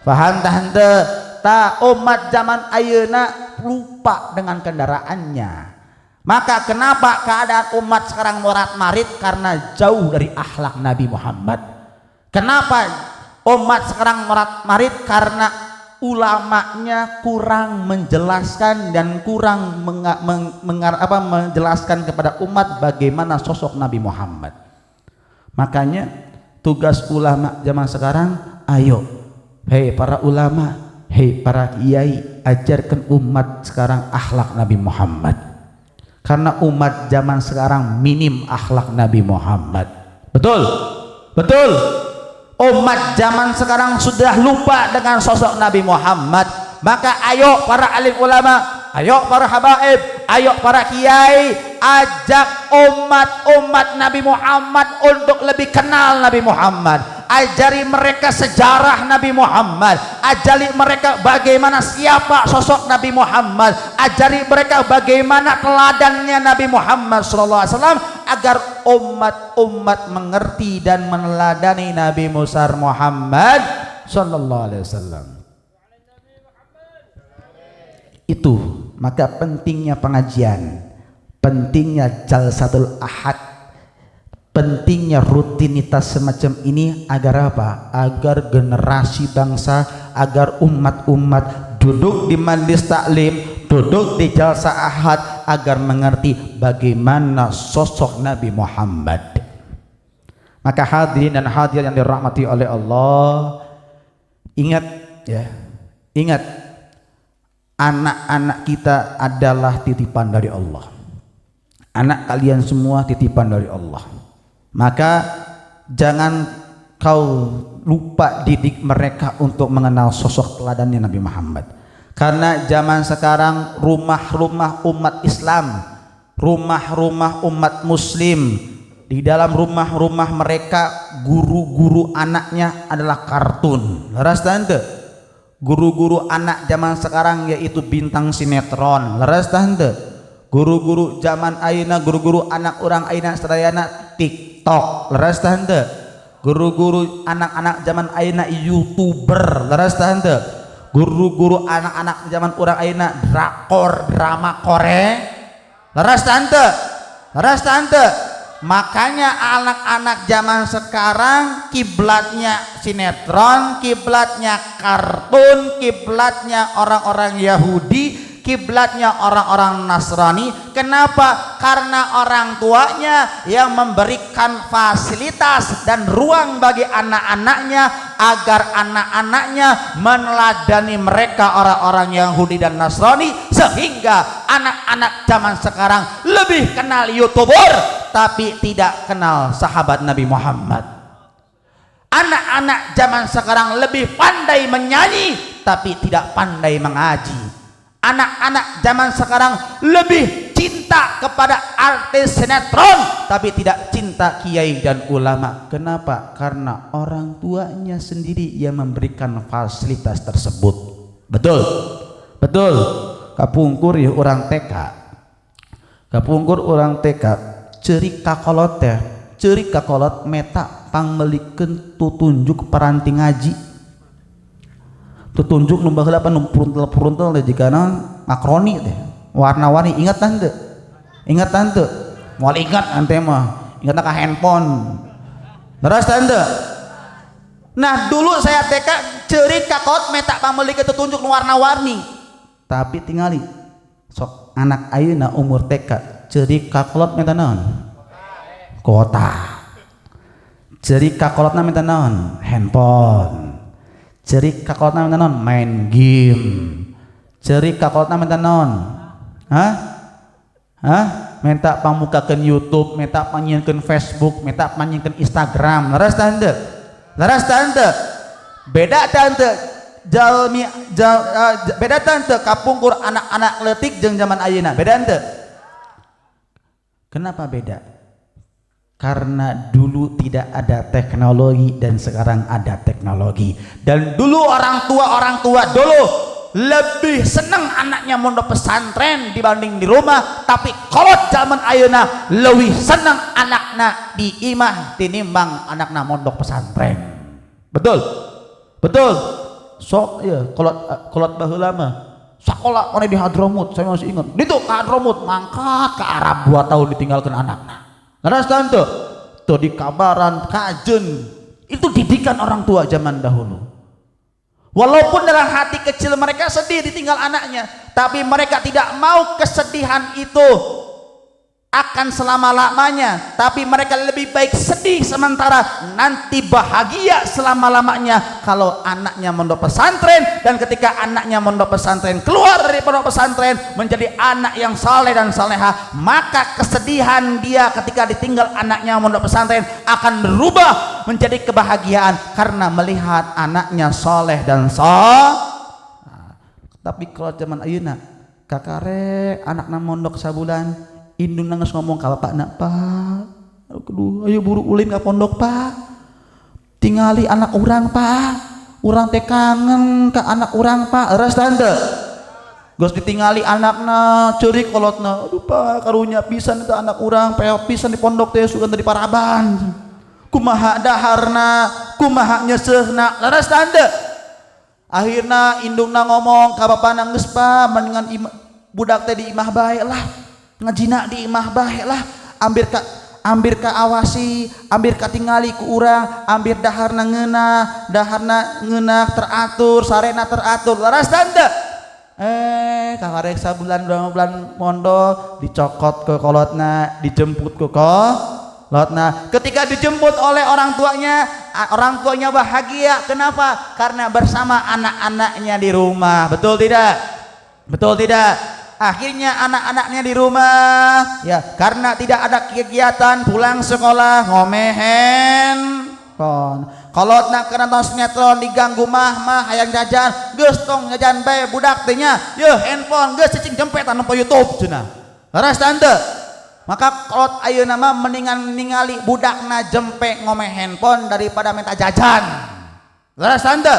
Faham dah henteu? Ta umat zaman ayeuna lupa dengan kendaraannya. Maka kenapa keadaan umat sekarang morat marit? Karena jauh dari akhlak Nabi Muhammad. Kenapa umat sekarang morat marit? Karena ulamanya kurang menjelaskan dan kurang menjelaskan kepada umat bagaimana sosok Nabi Muhammad. Makanya tugas ulama zaman sekarang, ayo hei para ulama, hei para kiai, ajarkan umat sekarang akhlak Nabi Muhammad. Karena umat zaman sekarang minim akhlak Nabi Muhammad. Betul? Betul? Umat zaman sekarang sudah lupa dengan sosok Nabi Muhammad. Maka ayo para alim ulama, ayo para habaib, ayo para kiai, ajak umat Nabi Muhammad untuk lebih kenal Nabi Muhammad. Ajari mereka sejarah Nabi Muhammad, ajari mereka bagaimana siapa sosok Nabi Muhammad, ajari mereka bagaimana teladannya Nabi Muhammad SAW, agar umat mengerti dan meneladani Nabi Muhammad SAW. Itu maka pentingnya pengajian, pentingnya jalsatul ahad, pentingnya rutinitas semacam ini. Agar apa? Agar generasi bangsa, agar umat-umat duduk di majlis taklim, duduk di jalsa ahad, agar mengerti bagaimana sosok Nabi Muhammad. Maka hadirin dan hadirat yang dirahmati oleh Allah, ingat ya, ingat, anak-anak kita adalah titipan dari Allah. Anak kalian semua titipan dari Allah. Maka jangan kau lupa didik mereka untuk mengenal sosok teladannya Nabi Muhammad. Karena zaman sekarang rumah-rumah umat Islam, rumah-rumah umat Muslim, di dalam rumah-rumah mereka guru-guru anaknya adalah kartun. Leras tante? Guru-guru anak zaman sekarang yaitu bintang sinetron. Leras tante? Guru-guru zaman ayeuna, guru-guru anak orang ayeuna sadayana TikTok. Leras tante? Guru-guru anak-anak zaman ayeuna YouTuber. Leras tante? Guru-guru anak-anak zaman orang ayeuna drakor, drama Korea. Leras tante? Leras tante? Makanya anak-anak zaman sekarang kiblatnya sinetron, kiblatnya kartun, kiblatnya orang-orang Yahudi, kiblatnya orang-orang Nasrani. Kenapa? Karena orang tuanya yang memberikan fasilitas dan ruang bagi anak-anaknya agar anak-anaknya meneladani mereka orang-orang Yahudi dan Nasrani, sehingga anak-anak zaman sekarang lebih kenal YouTuber tapi tidak kenal sahabat Nabi Muhammad. Anak-anak zaman sekarang lebih pandai menyanyi tapi tidak pandai mengaji. Anak-anak zaman sekarang lebih cinta kepada artis sinetron tapi tidak cinta kita kiai dan ulama. Kenapa? Karena orang tuanya sendiri yang memberikan fasilitas tersebut. Betul, betul. Kapungkur ya orang TK, kapungkur orang TK cerik kakolot teh, cerik kakolot meta pangmelikeun tutunjuk paranti ngaji, tutunjuk nu baheula apa nu puruntel teh jikana makroni teh warna-warni. Ingat tante, ingat tante, moal ingat ante mah ingat ka handphone terus tante. Nah dulu saya TK cerik kakolot meta pangmelikeun tutunjuk nu warna-warni. Tapi tingali sok anak ayeuna umur TK cerik kakolot minta naon? Kota. Cerik kakolotna minta naon? Handphone. Cerik kakolotna minta naon? Main game. Cerik kakolotna minta naon? Hah? Hah? Minta pangmukakeun YouTube, minta panyieunkeun Facebook, minta panyieunkeun Instagram. Leres tante? Leres tante? Beda tante. Beda tante kapungkur anak-anak leutik jeung zaman ayeuna. Beda tante. Kenapa beda? Karena dulu tidak ada teknologi dan sekarang ada teknologi. Dan dulu orang tua dulu lebih senang anaknya mondok pesantren dibanding di rumah. Tapi kalau zaman ayeuna lebih senang anaknya di imah tinimbang anaknya mondok pesantren. Betul? Betul? Sok ya kolot baheula mah sakola mana di Hadramut. Saya masih ingat itu ke Hadramut mangkat ke Arab 2 tahun ditinggalkan anaknya. Leres tante tuh di kabaran kajen itu didikan orang tua zaman dahulu. Walaupun dalam hati kecil mereka sedih ditinggal anaknya, tapi mereka tidak mau kesedihan itu akan selama-lamanya, tapi mereka lebih baik sedih sementara nanti bahagia selama-lamanya kalau anaknya mondok pesantren. Dan ketika anaknya mondok pesantren keluar dari pondok pesantren menjadi anak yang saleh dan saleha, maka kesedihan dia ketika ditinggal anaknya mondok pesantren akan berubah menjadi kebahagiaan karena melihat anaknya saleh dan Tapi kalau zaman ayeuna kakare anakna mondok sabulan indung nangis ngomong ka bapakna, "Pak, aduh ayo buru ulin ka pondok, Pak. Tingali anak urang, Pak. Urang teh kangen ka anak urang, Pak." Eras tante. Geus ditingali anakna ceurik kolotna, "Aduh, Pak, karunya pisan eta anak urang, peot pisan di pondok teh sugan teh di Paraban. Kumaha daharna, kumaha nyeuseuna." Eras tante. Akhirna indungna ngomong ka bapana, "Geus, Pak, mendingan budak teh di imah bae lah. Ngajina di imah bae lah, ambir ka awasi, ambir ka tingali ku urang, ambir daharna ngeunah teratur, sarena teratur." Laras tante kakarek sabulan 2 bulan mondok dicokot ke kolotna, dijemput ke kolotna. Ketika dijemput oleh orang tuanya bahagia. Kenapa? Karena bersama anak-anaknya di rumah. Betul tidak? Betul tidak? Akhirnya anak-anaknya di rumah ya karena tidak ada kegiatan pulang sekolah ngomehen kon. Kalau nak kena nonton sinetron diganggu mah hayang jajan geus tong jajan bae budak teh nya yeuh handphone geus cicing jempetan po YouTube cenah. Leres tante. Maka kalau ayeuna mah mendingan ningali budakna jempe ngomeh handphone daripada minta jajan. Leres tante.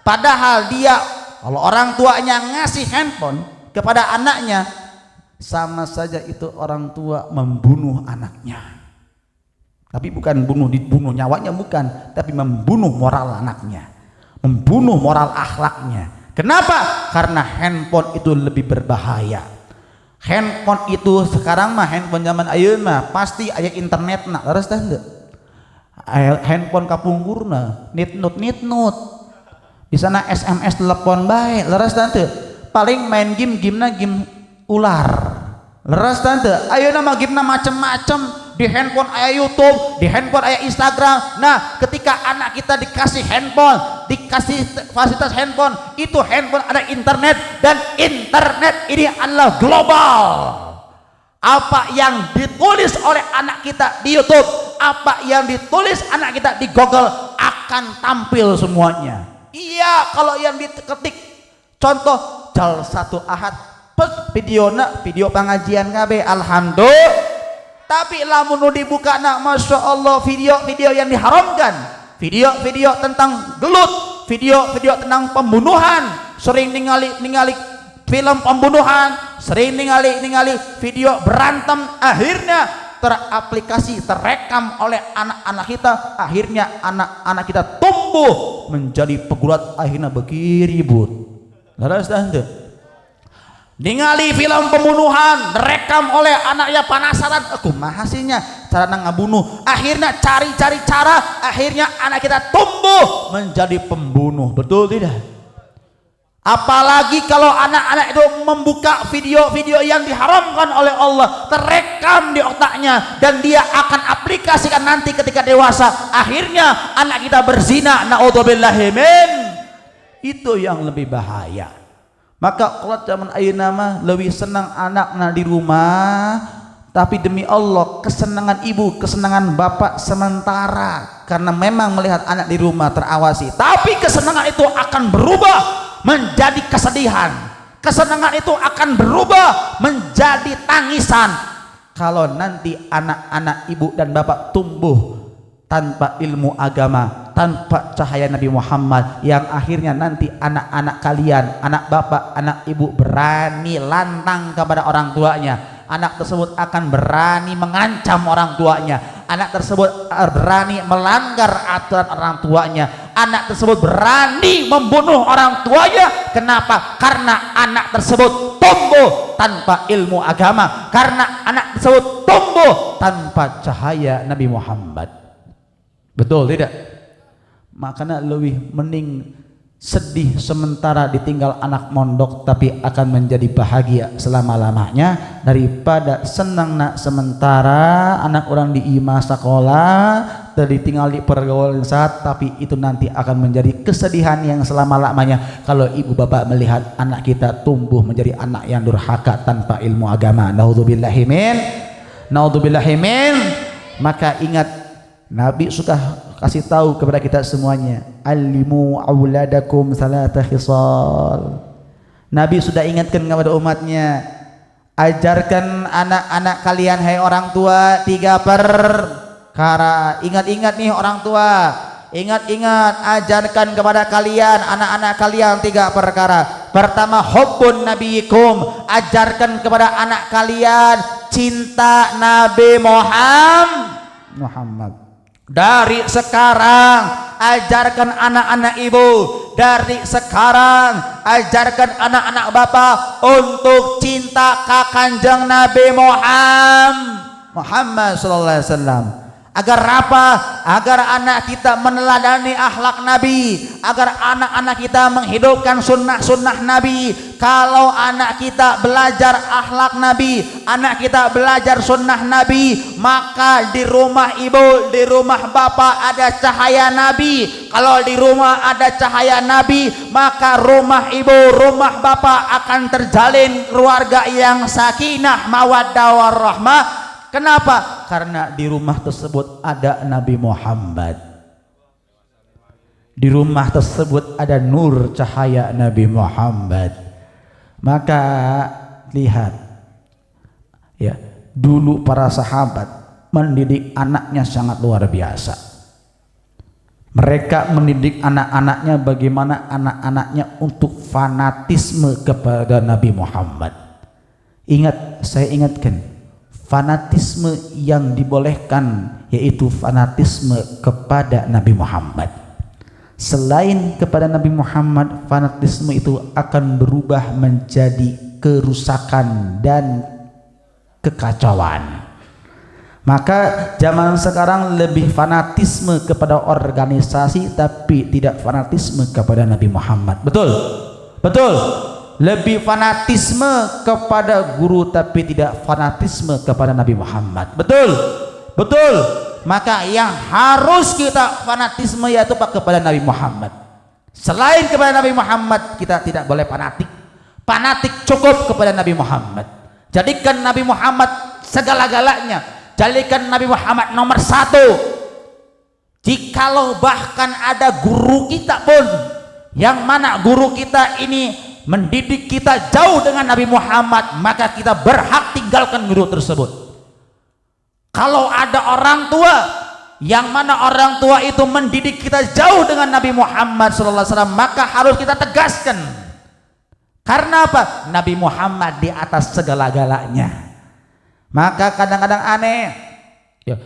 Padahal dia kalau orang tuanya ngasih handphone kepada anaknya sama saja itu orang tua membunuh anaknya. Tapi bukan dibunuh nyawanya bukan, tapi membunuh moral anaknya, membunuh moral akhlaknya. Kenapa? Karena handphone itu lebih berbahaya. Handphone itu sekarang mah handphone zaman ayeuna pasti aya internetna. Leres teh henteu? Handphone kapungkurna nitnut di sana SMS telepon bae. Leres teh henteu? Paling main game-na game ular. Leres tante. Ayeuna mah game-na macem-macem. Di handphone aya YouTube, di handphone aya Instagram. Nah, ketika anak kita dikasih handphone, dikasih fasilitas handphone, itu handphone ada internet dan internet ini adalah global. Apa yang ditulis oleh anak kita di YouTube, apa yang ditulis anak kita di Google akan tampil semuanya. Iya, kalau yang diketik contoh Jal 1 Ahad video pengajian KB alhamdulillah Tapi lamun nu dibuka nak masya Allah video-video yang diharamkan, video-video tentang gelut, video-video tentang pembunuhan, sering ningali film pembunuhan, sering ningali video berantem, akhirnya teraplikasi, terekam oleh anak-anak kita, akhirnya anak-anak kita tumbuh menjadi pegulat, akhirnya berkiribut. Laras dah ente. Ningali film pembunuhan, direkam oleh anaknya, penasaran, aku hasilnya cara ngabunuh, akhirnya cari-cari cara, akhirnya anak kita tumbuh menjadi pembunuh. Betul tidak? Apalagi kalau anak-anak itu membuka video-video yang diharamkan oleh Allah, terekam di otaknya, dan dia akan aplikasikan nanti ketika dewasa, akhirnya anak kita berzina, naudzubillahi min. Itu yang lebih bahaya. Maka kalau zaman ayeuna mah lebih senang anakna di rumah, tapi demi Allah kesenangan ibu, kesenangan bapak sementara, karena memang melihat anak di rumah terawasi, tapi kesenangan itu akan berubah menjadi kesedihan, kesenangan itu akan berubah menjadi tangisan kalau nanti anak-anak ibu dan bapak tumbuh tanpa ilmu agama, tanpa cahaya Nabi Muhammad, yang akhirnya nanti anak-anak kalian, anak bapak, anak ibu berani lantang kepada orang tuanya. Anak tersebut akan berani mengancam orang tuanya, anak tersebut berani melanggar aturan orang tuanya, anak tersebut berani membunuh orang tuanya. Kenapa? Karena anak tersebut tumbuh tanpa ilmu agama, karena anak tersebut tumbuh tanpa cahaya Nabi Muhammad. Betul tidak? Makanya lebih mending sedih sementara ditinggal anak mondok tapi akan menjadi bahagia selama-lamanya, daripada senang nak sementara anak orang di imah sekolah ditinggal di pergaulan saat, tapi itu nanti akan menjadi kesedihan yang selama-lamanya kalau ibu bapak melihat anak kita tumbuh menjadi anak yang durhaka tanpa ilmu agama. Naudzubillahi min. Maka ingat, Nabi suka kasih tahu kepada kita semuanya, alimu auladakum salata khisal. Nabi sudah ingatkan kepada umatnya, ajarkan anak-anak kalian hai orang tua 3 perkara. Ingat-ingat nih orang tua, ingat-ingat, ajarkan kepada kalian anak-anak kalian 3 perkara. Pertama, hubbun nabiyikum, ajarkan kepada anak kalian cinta Nabi Muhammad. Dari sekarang ajarkan anak-anak ibu, dari sekarang ajarkan anak-anak bapak untuk cinta ka Kanjeng Nabi Muhammad sallallahu alaihi wasallam. Agar apa? Agar anak kita meneladani akhlak Nabi, agar anak-anak kita menghidupkan sunnah-sunnah Nabi. Kalau anak kita belajar akhlak Nabi, anak kita belajar sunnah Nabi, maka di rumah ibu, di rumah bapak ada cahaya Nabi. Kalau di rumah ada cahaya Nabi, maka rumah ibu, rumah bapak akan terjalin keluarga yang sakinah, mawaddah warahmah. Kenapa? Karena di rumah tersebut ada Nabi Muhammad. Di rumah tersebut ada nur cahaya Nabi Muhammad. Maka lihat ya, dulu para sahabat mendidik anaknya sangat luar biasa. Mereka mendidik anak-anaknya bagaimana anak-anaknya untuk fanatisme kepada Nabi Muhammad. Ingat, saya ingatkan, fanatisme yang dibolehkan yaitu fanatisme kepada Nabi Muhammad. Selain kepada Nabi Muhammad, fanatisme itu akan berubah menjadi kerusakan dan kekacauan. Maka zaman sekarang lebih fanatisme kepada organisasi tapi tidak fanatisme kepada Nabi Muhammad. Betul? Betul? Lebih fanatisme kepada guru tapi tidak fanatisme kepada Nabi Muhammad. Betul? Betul? Maka yang harus kita fanatisme yaitu kepada Nabi Muhammad. Selain kepada Nabi Muhammad kita tidak boleh fanatik. Fanatik cukup kepada Nabi Muhammad. Jadikan Nabi Muhammad segala-galanya. Jadikan Nabi Muhammad nomor 1. Jikalau bahkan ada guru kita pun, yang mana guru kita ini mendidik kita jauh dengan Nabi Muhammad, maka kita berhak tinggalkan guru tersebut. Kalau ada orang tua yang mana orang tua itu mendidik kita jauh dengan Nabi Muhammad SAW, maka harus kita tegaskan. Karena apa? Nabi Muhammad di atas segala-galanya. Maka kadang-kadang aneh ya,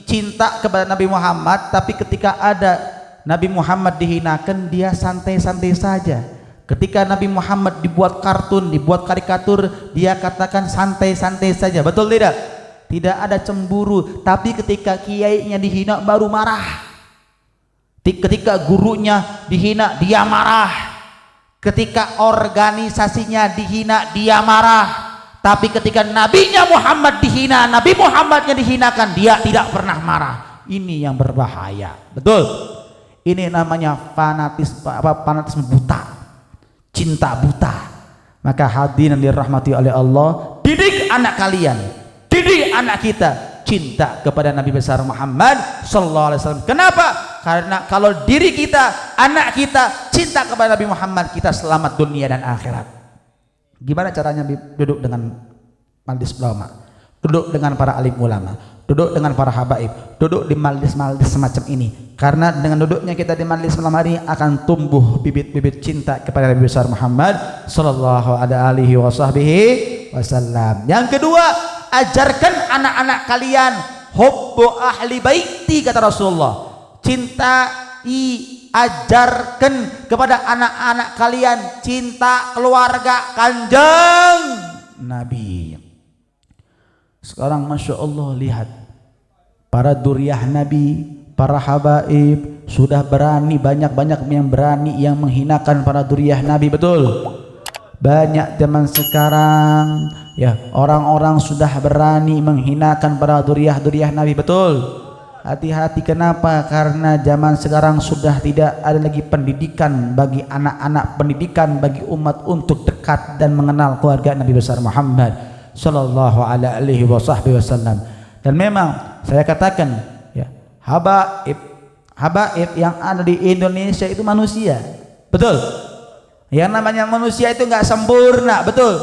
cinta kepada Nabi Muhammad, tapi ketika ada Nabi Muhammad dihinakan, dia santai-santai saja. Ketika Nabi Muhammad dibuat kartun, dibuat karikatur, dia katakan santai-santai saja. Betul tidak? Tidak ada cemburu. Tapi ketika kiainya dihina baru marah. Ketika gurunya dihina dia marah. Ketika organisasinya dihina dia marah. Tapi ketika nabinya Muhammad dihina, Nabi Muhammadnya dihinakan, dia tidak pernah marah. Ini yang berbahaya. Betul? Ini namanya fanatisme buta, cinta buta. Maka hadirin dirahmati oleh Allah, didik anak kalian, didik anak kita cinta kepada Nabi besar Muhammad sallallahu alaihi wasallam. Kenapa? Karena kalau diri kita, anak kita cinta kepada Nabi Muhammad, kita selamat dunia dan akhirat. Gimana caranya duduk dengan majelis ulama, duduk dengan para alim ulama, duduk dengan para habaib, duduk di majelis-majelis semacam ini. Karena dengan duduknya kita di majelis ulama ini akan tumbuh bibit-bibit cinta kepada Nabi besar Muhammad sallallahu alaihi wasallam. Yang kedua, ajarkan anak-anak kalian hubbu ahli baiti, kata Rasulullah. Ajarkan kepada anak-anak kalian cinta keluarga Kanjeng Nabi. Sekarang Masya Allah, lihat para duriyah Nabi, para habaib sudah berani, banyak-banyak yang berani yang menghinakan para duriyah Nabi. Betul? Banyak zaman sekarang ya, orang-orang sudah berani menghinakan para duriyah Nabi. Betul? Hati-hati. Kenapa? Karena zaman sekarang sudah tidak ada lagi pendidikan bagi anak-anak, pendidikan bagi umat untuk dekat dan mengenal keluarga Nabi besar Muhammad sallallahu alaihi wasallam. Dan memang saya katakan ya, habaib yang ada di Indonesia itu manusia. Betul? Yang namanya manusia itu nggak sempurna. Betul?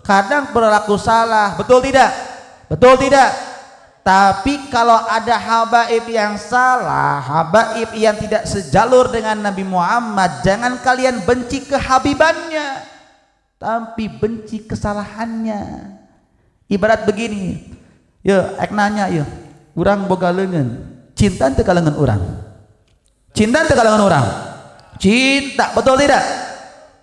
Kadang berlaku salah. Betul tidak? Betul tidak? Tapi kalau ada habaib yang salah, habaib yang tidak sejalur dengan Nabi Muhammad, jangan kalian benci kehabibannya, tapi benci kesalahannya. Ibarat begini, ya ek nanya ya, urang boga leungeun, cinta teu ka leungeun urang? Cinta teu ka leungeun urang? Cinta, betul tidak?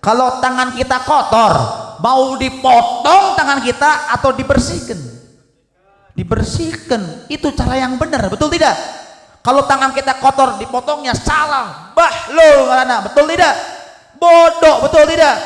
Kalau tangan kita kotor, mau dipotong tangan kita atau dibersihkan? Dibersihkan, itu cara yang benar. Betul tidak? Kalau tangan kita kotor, dipotongnya salah, bahlul karena, betul tidak? Bodoh, betul tidak?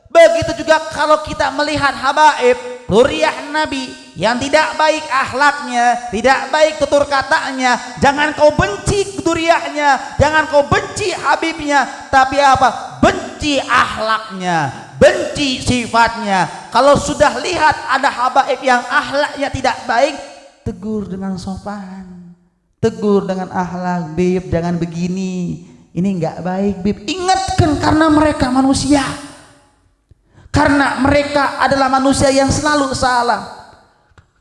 Begitu juga kalau kita melihat habaib duriyah Nabi yang tidak baik akhlaknya, tidak baik tutur katanya, jangan kau benci duriyahnya, jangan kau benci habibnya, tapi apa? Benci akhlaknya, benci sifatnya. Kalau sudah lihat ada habaib yang akhlaknya tidak baik, tegur dengan sopan, tegur dengan akhlak, bib jangan begini, ini enggak baik bib. Ingatkan, karena mereka manusia, karena mereka adalah manusia yang selalu salah.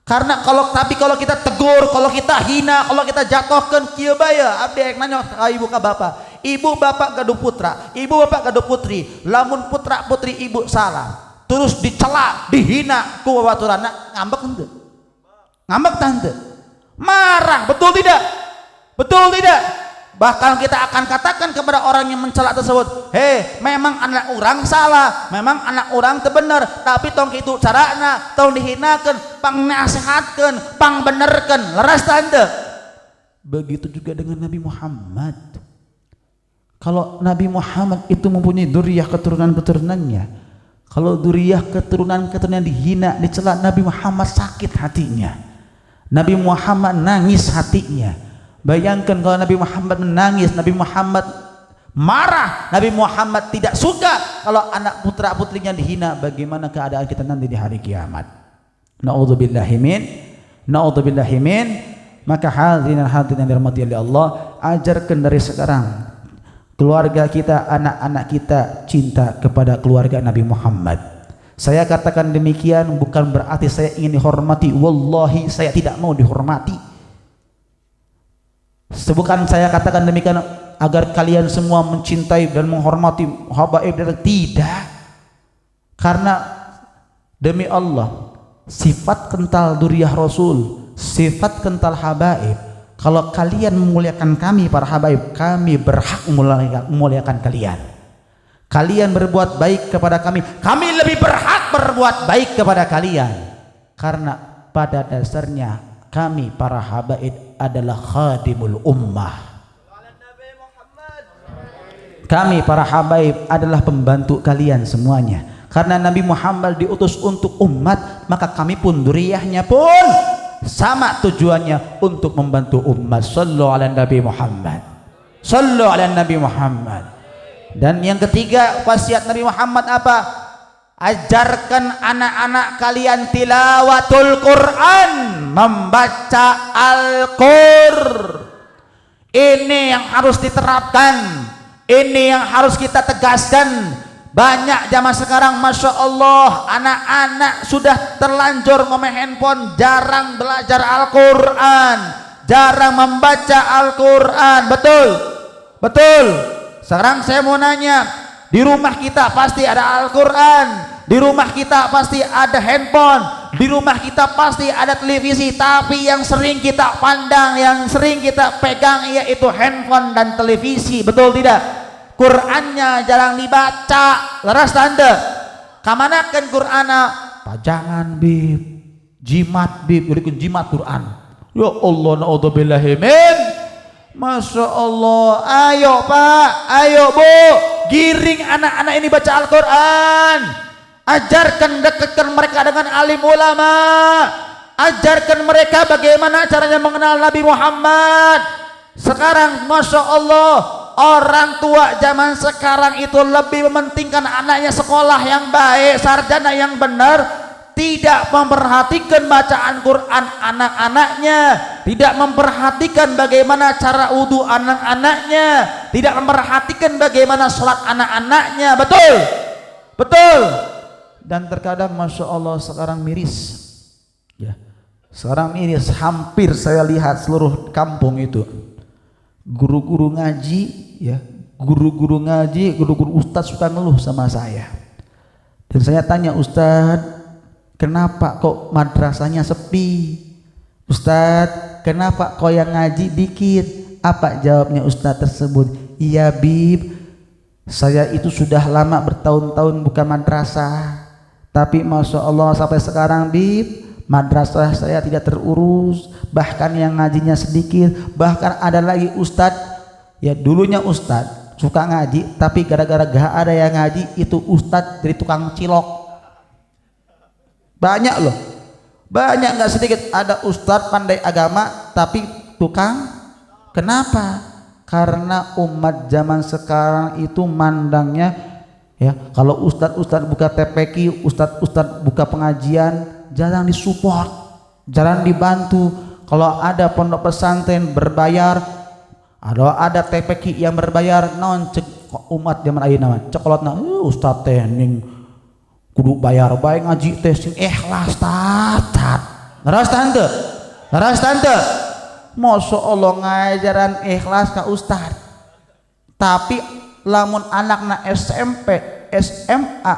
Karena kalau kita tegur, kalau kita hina, kalau kita jatuhkan, kieu bae abdi nanya ka ibu ka bapak, ibu bapak gaduh putra, ibu bapak gaduh putri, lamun putra putri ibu salah terus dicela, dihina ku babaturanna, ngambek henteu? Ngambek tah henteu? Marah, betul tidak? Betul tidak? Bahkan kita akan katakan kepada orang yang mencela tersebut, hei, memang anak orang salah, memang anak orang teu bener, tapi tong kitu carana, tong dihinakeun, pang nasehatkeun, pang benerkeun, leres tah henteu? Begitu juga dengan Nabi Muhammad. Kalau Nabi Muhammad itu mempunyai duriyah keturunan-keturunannya, kalau duriyah keturunan-keturunan dihina, dicela, Nabi Muhammad sakit hatinya, Nabi Muhammad nangis hatinya. Bayangkan kalau Nabi Muhammad menangis, Nabi Muhammad marah, Nabi Muhammad tidak suka kalau anak putra putrinya dihina, bagaimana keadaan kita nanti di hari kiamat? Na'udzubillahi min. Maka hadirin yang dirahmati oleh Allah, ajarkan dari sekarang keluarga kita, anak-anak kita cinta kepada keluarga Nabi Muhammad Saya katakan demikian bukan berarti saya ingin dihormati. Wallahi saya tidak mau dihormati. Bukan saya katakan demikian agar kalian semua mencintai dan menghormati habaib dan tidak. Karena demi Allah, sifat kental duriyah Rasul, sifat kental habaib, kalau kalian memuliakan kami para habaib, kami berhak memuliakan kalian. Kalian berbuat baik kepada kami, kami lebih berhak berbuat baik kepada kalian. Karena pada dasarnya kami para habaib adalah khadimul ummah. Kami para habaib adalah pembantu kalian semuanya. Karena Nabi Muhammad diutus untuk umat, maka kami pun duriyahnya pun sama tujuannya untuk membantu umat. Sallu ala Nabi Muhammad. Sallu ala Nabi Muhammad. Dan yang ketiga wasiat Nabi Muhammad apa? Ajarkan anak-anak kalian tilawatul Quran, membaca Al-Qur'an. Ini yang harus diterapkan, ini yang harus kita tegaskan. Banyak zaman sekarang Masya Allah anak-anak sudah terlanjur ngomong handphone, jarang belajar Al-Quran, jarang membaca Al-Quran. Betul? Betul? Sekarang saya mau nanya, di rumah kita pasti ada Al-Quran, di rumah kita pasti ada handphone, di rumah kita pasti ada televisi, tapi yang sering kita pandang, yang sering kita pegang yaitu handphone dan televisi. Betul tidak? Qurannya jarang dibaca. Leras tanda kamanakan Qur'ana pajangan bib, jimat bib, jadi jimat Quran. Ya Allah, naudzubillahi min. Masya Allah. Ayo Pak, ayo Bu, giring anak-anak ini baca Al-Quran. Ajarkan, dekatkan mereka dengan alim ulama. Ajarkan mereka bagaimana caranya mengenal Nabi Muhammad. Sekarang Masya Allah, orang tua zaman sekarang itu lebih mementingkan anaknya sekolah yang baik, sarjana yang benar, tidak memperhatikan bacaan Quran anak-anaknya, tidak memperhatikan bagaimana cara wudhu anak-anaknya, tidak memperhatikan bagaimana sholat anak-anaknya. Betul? Betul? Dan terkadang Masya Allah sekarang miris ya, sekarang miris, hampir saya lihat seluruh kampung itu guru-guru ngaji ya, guru-guru ngaji, guru-guru ustadz suka ngeluh sama saya. Dan saya tanya, Ustadz, kenapa kok madrasahnya sepi? Ustadz, kenapa kok yang ngaji dikit? Apa jawabnya Ustadz tersebut? Iya Bib, saya itu sudah lama bertahun-tahun buka madrasah, tapi Masya Allah sampai sekarang Bib, madrasah saya tidak terurus, bahkan yang ngajinya sedikit. Bahkan ada lagi Ustadz, ya dulunya Ustadz suka ngaji, tapi gara-gara gak ada yang ngaji, itu Ustadz jadi tukang cilok. Banyak loh, banyak nggak sedikit. Ada Ustadz pandai agama tapi tukang. Kenapa? Karena umat zaman sekarang itu mandangnya ya, kalau Ustadz buka TPQ, Ustadz buka pengajian, jarang disupport, jarang dibantu. Kalau ada pondok pesantren berbayar, ada TPQ yang berbayar, non cek umat zaman ayeuna cekolotna Ustadz teh ning kudu bayar baik ngaji teh sing ikhlas tatat. Leras tante, leras tante. Masya Allah ngajaran ikhlas ka Ustad. Tapi lamun anakna SMP, SMA,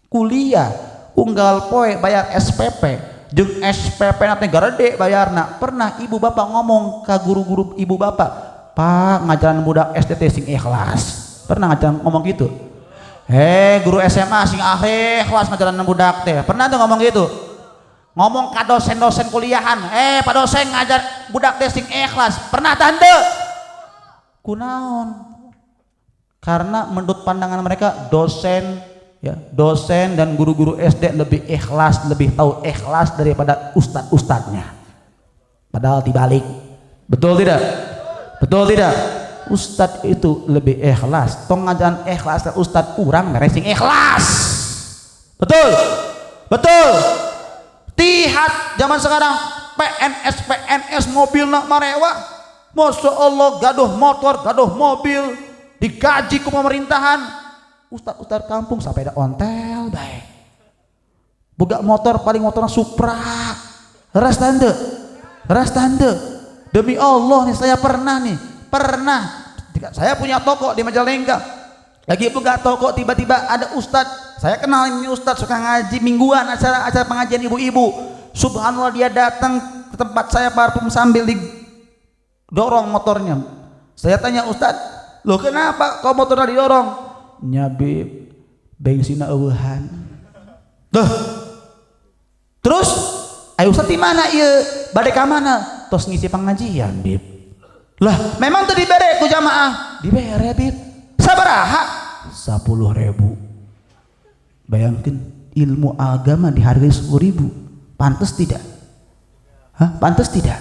kuliah, unggal poe bayar SPP, jeung SPP nanti gede bayarna. Pernah ibu bapak ngomong ke guru-guru ibu bapak, Pak ngajaran budak SD sing ikhlas. Pernah ngajaran ngomong gitu? Guru SMA sing ikhlas ngajaran budak teh. Pernah tuh ngomong gitu? Ngomong ke dosen-dosen kuliahan, Pak dosen ngajar budak teh sing ikhlas. Pernah tante? Kunaon? Karena menurut pandangan mereka dosen ya, dosen dan guru-guru SD lebih ikhlas, lebih tahu ikhlas daripada ustadz-ustadznya. Padahal dibalik. Betul tidak? Betul tidak? Ustadz itu lebih ikhlas. Tong ngajaran ikhlas ustadz kurang ngeresing ikhlas. Betul? Betul? Tihat zaman sekarang PNS mobil nak marewa. Masya Allah gaduh motor, gaduh mobil, digaji ku pemerintahan. Ustadz kampung sampai ada ontel baik. boga motor paling motornya Supra. Ras tante demi Allah nih saya pernah saya punya toko di Majalengka, lagi buka toko tiba-tiba ada ustadz, saya kenal ini ustadz suka ngaji mingguan, acara pengajian ibu-ibu. Subhanallah dia datang ke tempat saya parfum sambil didorong motornya. Saya tanya ustadz, loh kenapa kau motornya didorong? Nyabi bensinnya eueuhan. Terus ayo ustadz di mana ieu? Bade ka mana? Tos ngisi pengajian, Bib. Lah, memang teu dibere ku jamaah. Dibere, Bib. Sabaraha? 10.000. Bayangkan ilmu agama dihargai 10.000. Pantas tidak? Pantas tidak?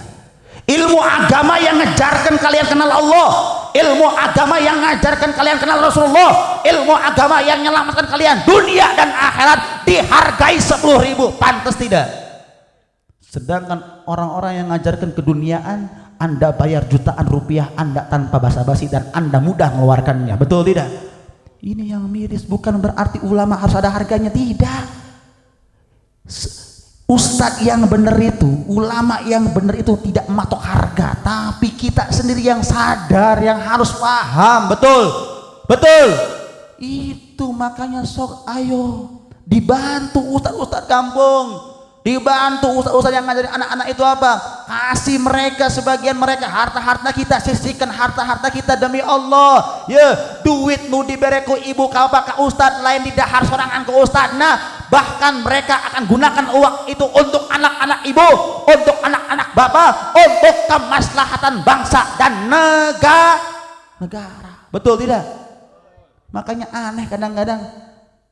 Ilmu agama yang ngajarkan kalian kenal Allah, ilmu agama yang ngajarkan kalian kenal Rasulullah, ilmu agama yang menyelamatkan kalian dunia dan akhirat dihargai 10.000. Pantas tidak? Sedangkan orang-orang yang ngajarkan keduniaan, Anda bayar jutaan rupiah Anda tanpa basa-basi dan Anda mudah mengeluarkannya. Betul tidak? Ini yang miris, bukan berarti ulama harus ada harganya, tidak. Ustadz yang benar itu, ulama yang benar itu tidak mematok harga, tapi kita sendiri yang sadar, yang harus paham. Betul. Itu makanya sok ayo dibantu ustadz-ustadz kampung, dibantu ustadz-ustadz yang ngajarin anak-anak itu apa? Kasih mereka sebagian mereka harta-harta kita, sisihkan harta-harta kita demi Allah. Ya, duit nu dibere ku ibu ka bapak ka ustadz lain di dahar sorangan ku ustadz. Nah, bahkan mereka akan gunakan uang itu untuk anak-anak ibu, untuk anak-anak bapak, untuk kemaslahatan bangsa dan negara. Betul tidak? Makanya aneh kadang-kadang,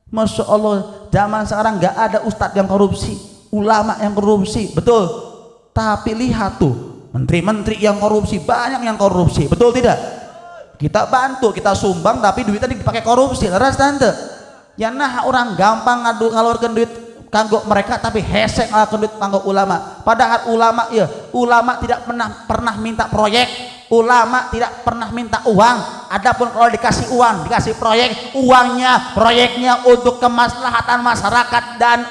Masya Allah, zaman sekarang gak ada ustadz yang korupsi, ulama yang korupsi. Betul. Tapi lihat tuh, menteri-menteri yang korupsi, banyak yang korupsi. Betul tidak? Kita bantu, kita sumbang, tapi duitnya dipakai korupsi. Leras tante. Ya nah orang gampang ngalurkan duit kanggo mereka, tapi hesek ngalurkan duit kanggo ulama. Padahal ulama tidak pernah minta proyek, ulama tidak pernah minta uang. Adapun kalau dikasih uang, dikasih proyek, proyeknya untuk kemaslahatan masyarakat dan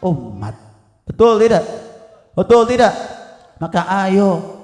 umat. Betul tidak? Maka ayo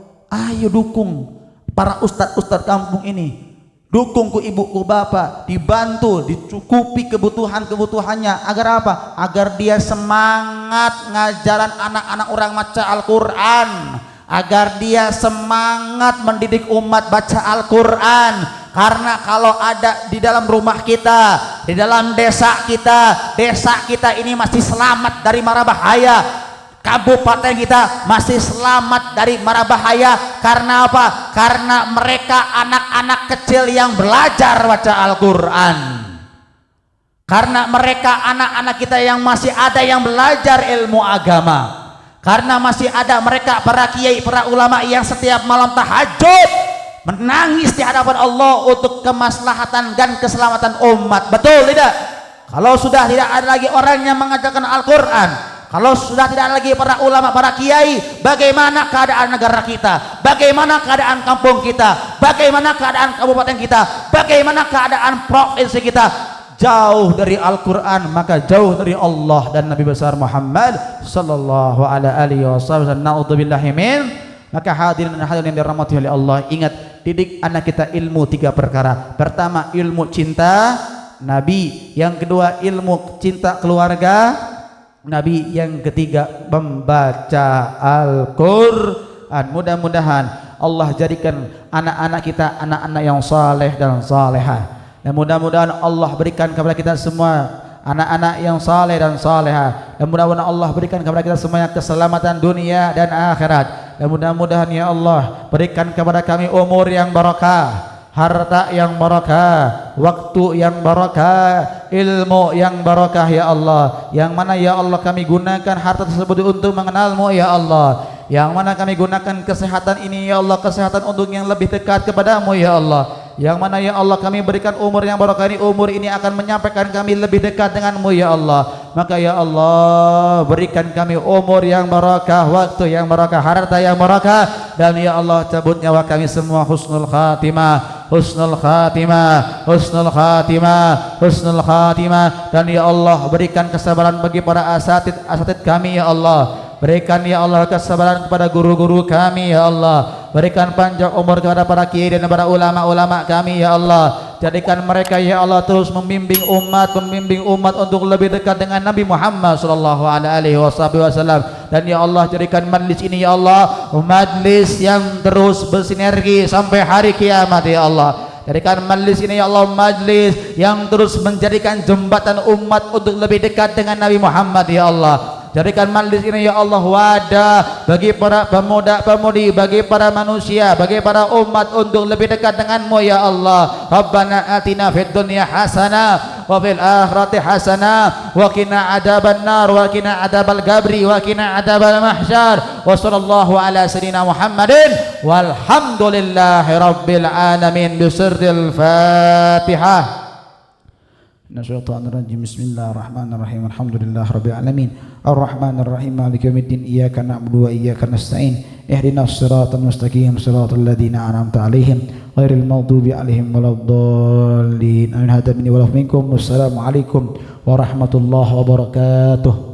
dukung para ustadz kampung ini. Dukung ku ibu ku bapak, dibantu, dicukupi kebutuhannya. Agar apa? Agar dia semangat ngajaran anak-anak orang baca Al-Quran, agar dia semangat mendidik umat baca Al-Quran. Karena kalau ada di dalam rumah kita, di dalam desa kita ini masih selamat dari mara bahaya. Kabupaten kita masih selamat dari mara bahaya. Karena apa? Karena mereka anak-anak kecil yang belajar baca Al-Quran. Karena mereka anak-anak kita yang masih ada yang belajar ilmu agama. Karena masih ada mereka para kiai, para ulama yang setiap malam tahajud menangis di hadapan Allah untuk kemaslahatan dan keselamatan umat. Betul tidak? Kalau sudah tidak ada lagi orang yang mengajarkan Al-Quran, kalau sudah tidak ada lagi para ulama, para kiai, bagaimana keadaan negara kita? Bagaimana keadaan kampung kita? Bagaimana keadaan kabupaten kita? Bagaimana keadaan provinsi kita? Jauh dari Al-Quran, maka jauh dari Allah dan Nabi besar Muhammad sallallahu alaihi wasallam. Na'udzubillahi min. Maka hadirin dan hadirin yang dirahmati oleh Allah, ingat, didik anak kita ilmu 3 perkara. Pertama, ilmu cinta Nabi. Yang kedua, ilmu cinta keluarga Nabi. Yang ketiga, membaca Al-Quran. Mudah-mudahan Allah jadikan anak-anak kita anak-anak yang saleh dan salehah, dan mudah-mudahan Allah berikan kepada kita semua anak-anak yang saleh dan salehah, dan mudah-mudahan Allah berikan kepada kita semuanya keselamatan dunia dan akhirat. Dan mudah-mudahan ya Allah berikan kepada kami umur yang barakah, harta yang barakah, waktu yang barakah, ilmu yang barakah ya Allah. Yang mana ya Allah kami gunakan harta tersebut untuk mengenalmu ya Allah. Yang mana kami gunakan kesehatan ini ya Allah, kesehatan untuk yang lebih dekat kepadamu ya Allah. Yang mana ya Allah kami berikan umur yang barakah ini, umur ini akan menyampaikan kami lebih dekat denganmu ya Allah. Maka ya Allah berikan kami umur yang barakah, waktu yang barakah, harta yang barakah, dan ya Allah cabut nyawa kami semua husnul khatimah. husnul khatimah, husnul khatimah, husnul khatimah. Dan ya Allah berikan kesabaran bagi para asatid kami ya Allah. Berikan ya Allah kesabaran kepada guru-guru kami ya Allah. Berikan panjang umur kepada para kiai dan para ulama-ulama kami ya Allah. Jadikan mereka ya Allah terus membimbing umat untuk lebih dekat dengan Nabi Muhammad sallallahu alaihi wasallam. Dan ya Allah jadikan majlis ini ya Allah majlis yang terus bersinergi sampai hari kiamat ya Allah. Jadikan majlis ini ya Allah majlis yang terus menjadikan jembatan umat untuk lebih dekat dengan Nabi Muhammad ya Allah. Jadikan majlis ini ya Allah wadah bagi para pemuda-pemudi, bagi para manusia, bagi para umat untuk lebih dekat denganmu ya Allah. Rabbana atina fid dunya hasanah wa fil akhirati hasanah wa qina adzaban nar wa qina adzabal qabri wa qina adzabal mahsyar. Wa sallallahu ala sayyidina Muhammadin walhamdulillahi rabbil alamin bi sirril Fatihah. Nasyaitonirrajim. Bismillahirrahmanirrahim. Alhamdulillah rabbil alamin. Arrahmanirrahim. Maliki yaumiddin. Iyyaka na'budu wa iyyaka nasta'in. Ihdinas siratal mustaqim. Siratal ladzina an'amta 'alaihim ghairil maghdubi 'alaihim waladdallin. Amin. Hadza minni wa minkum. Wassalamu alaikum warahmatullahi wabarakatuh.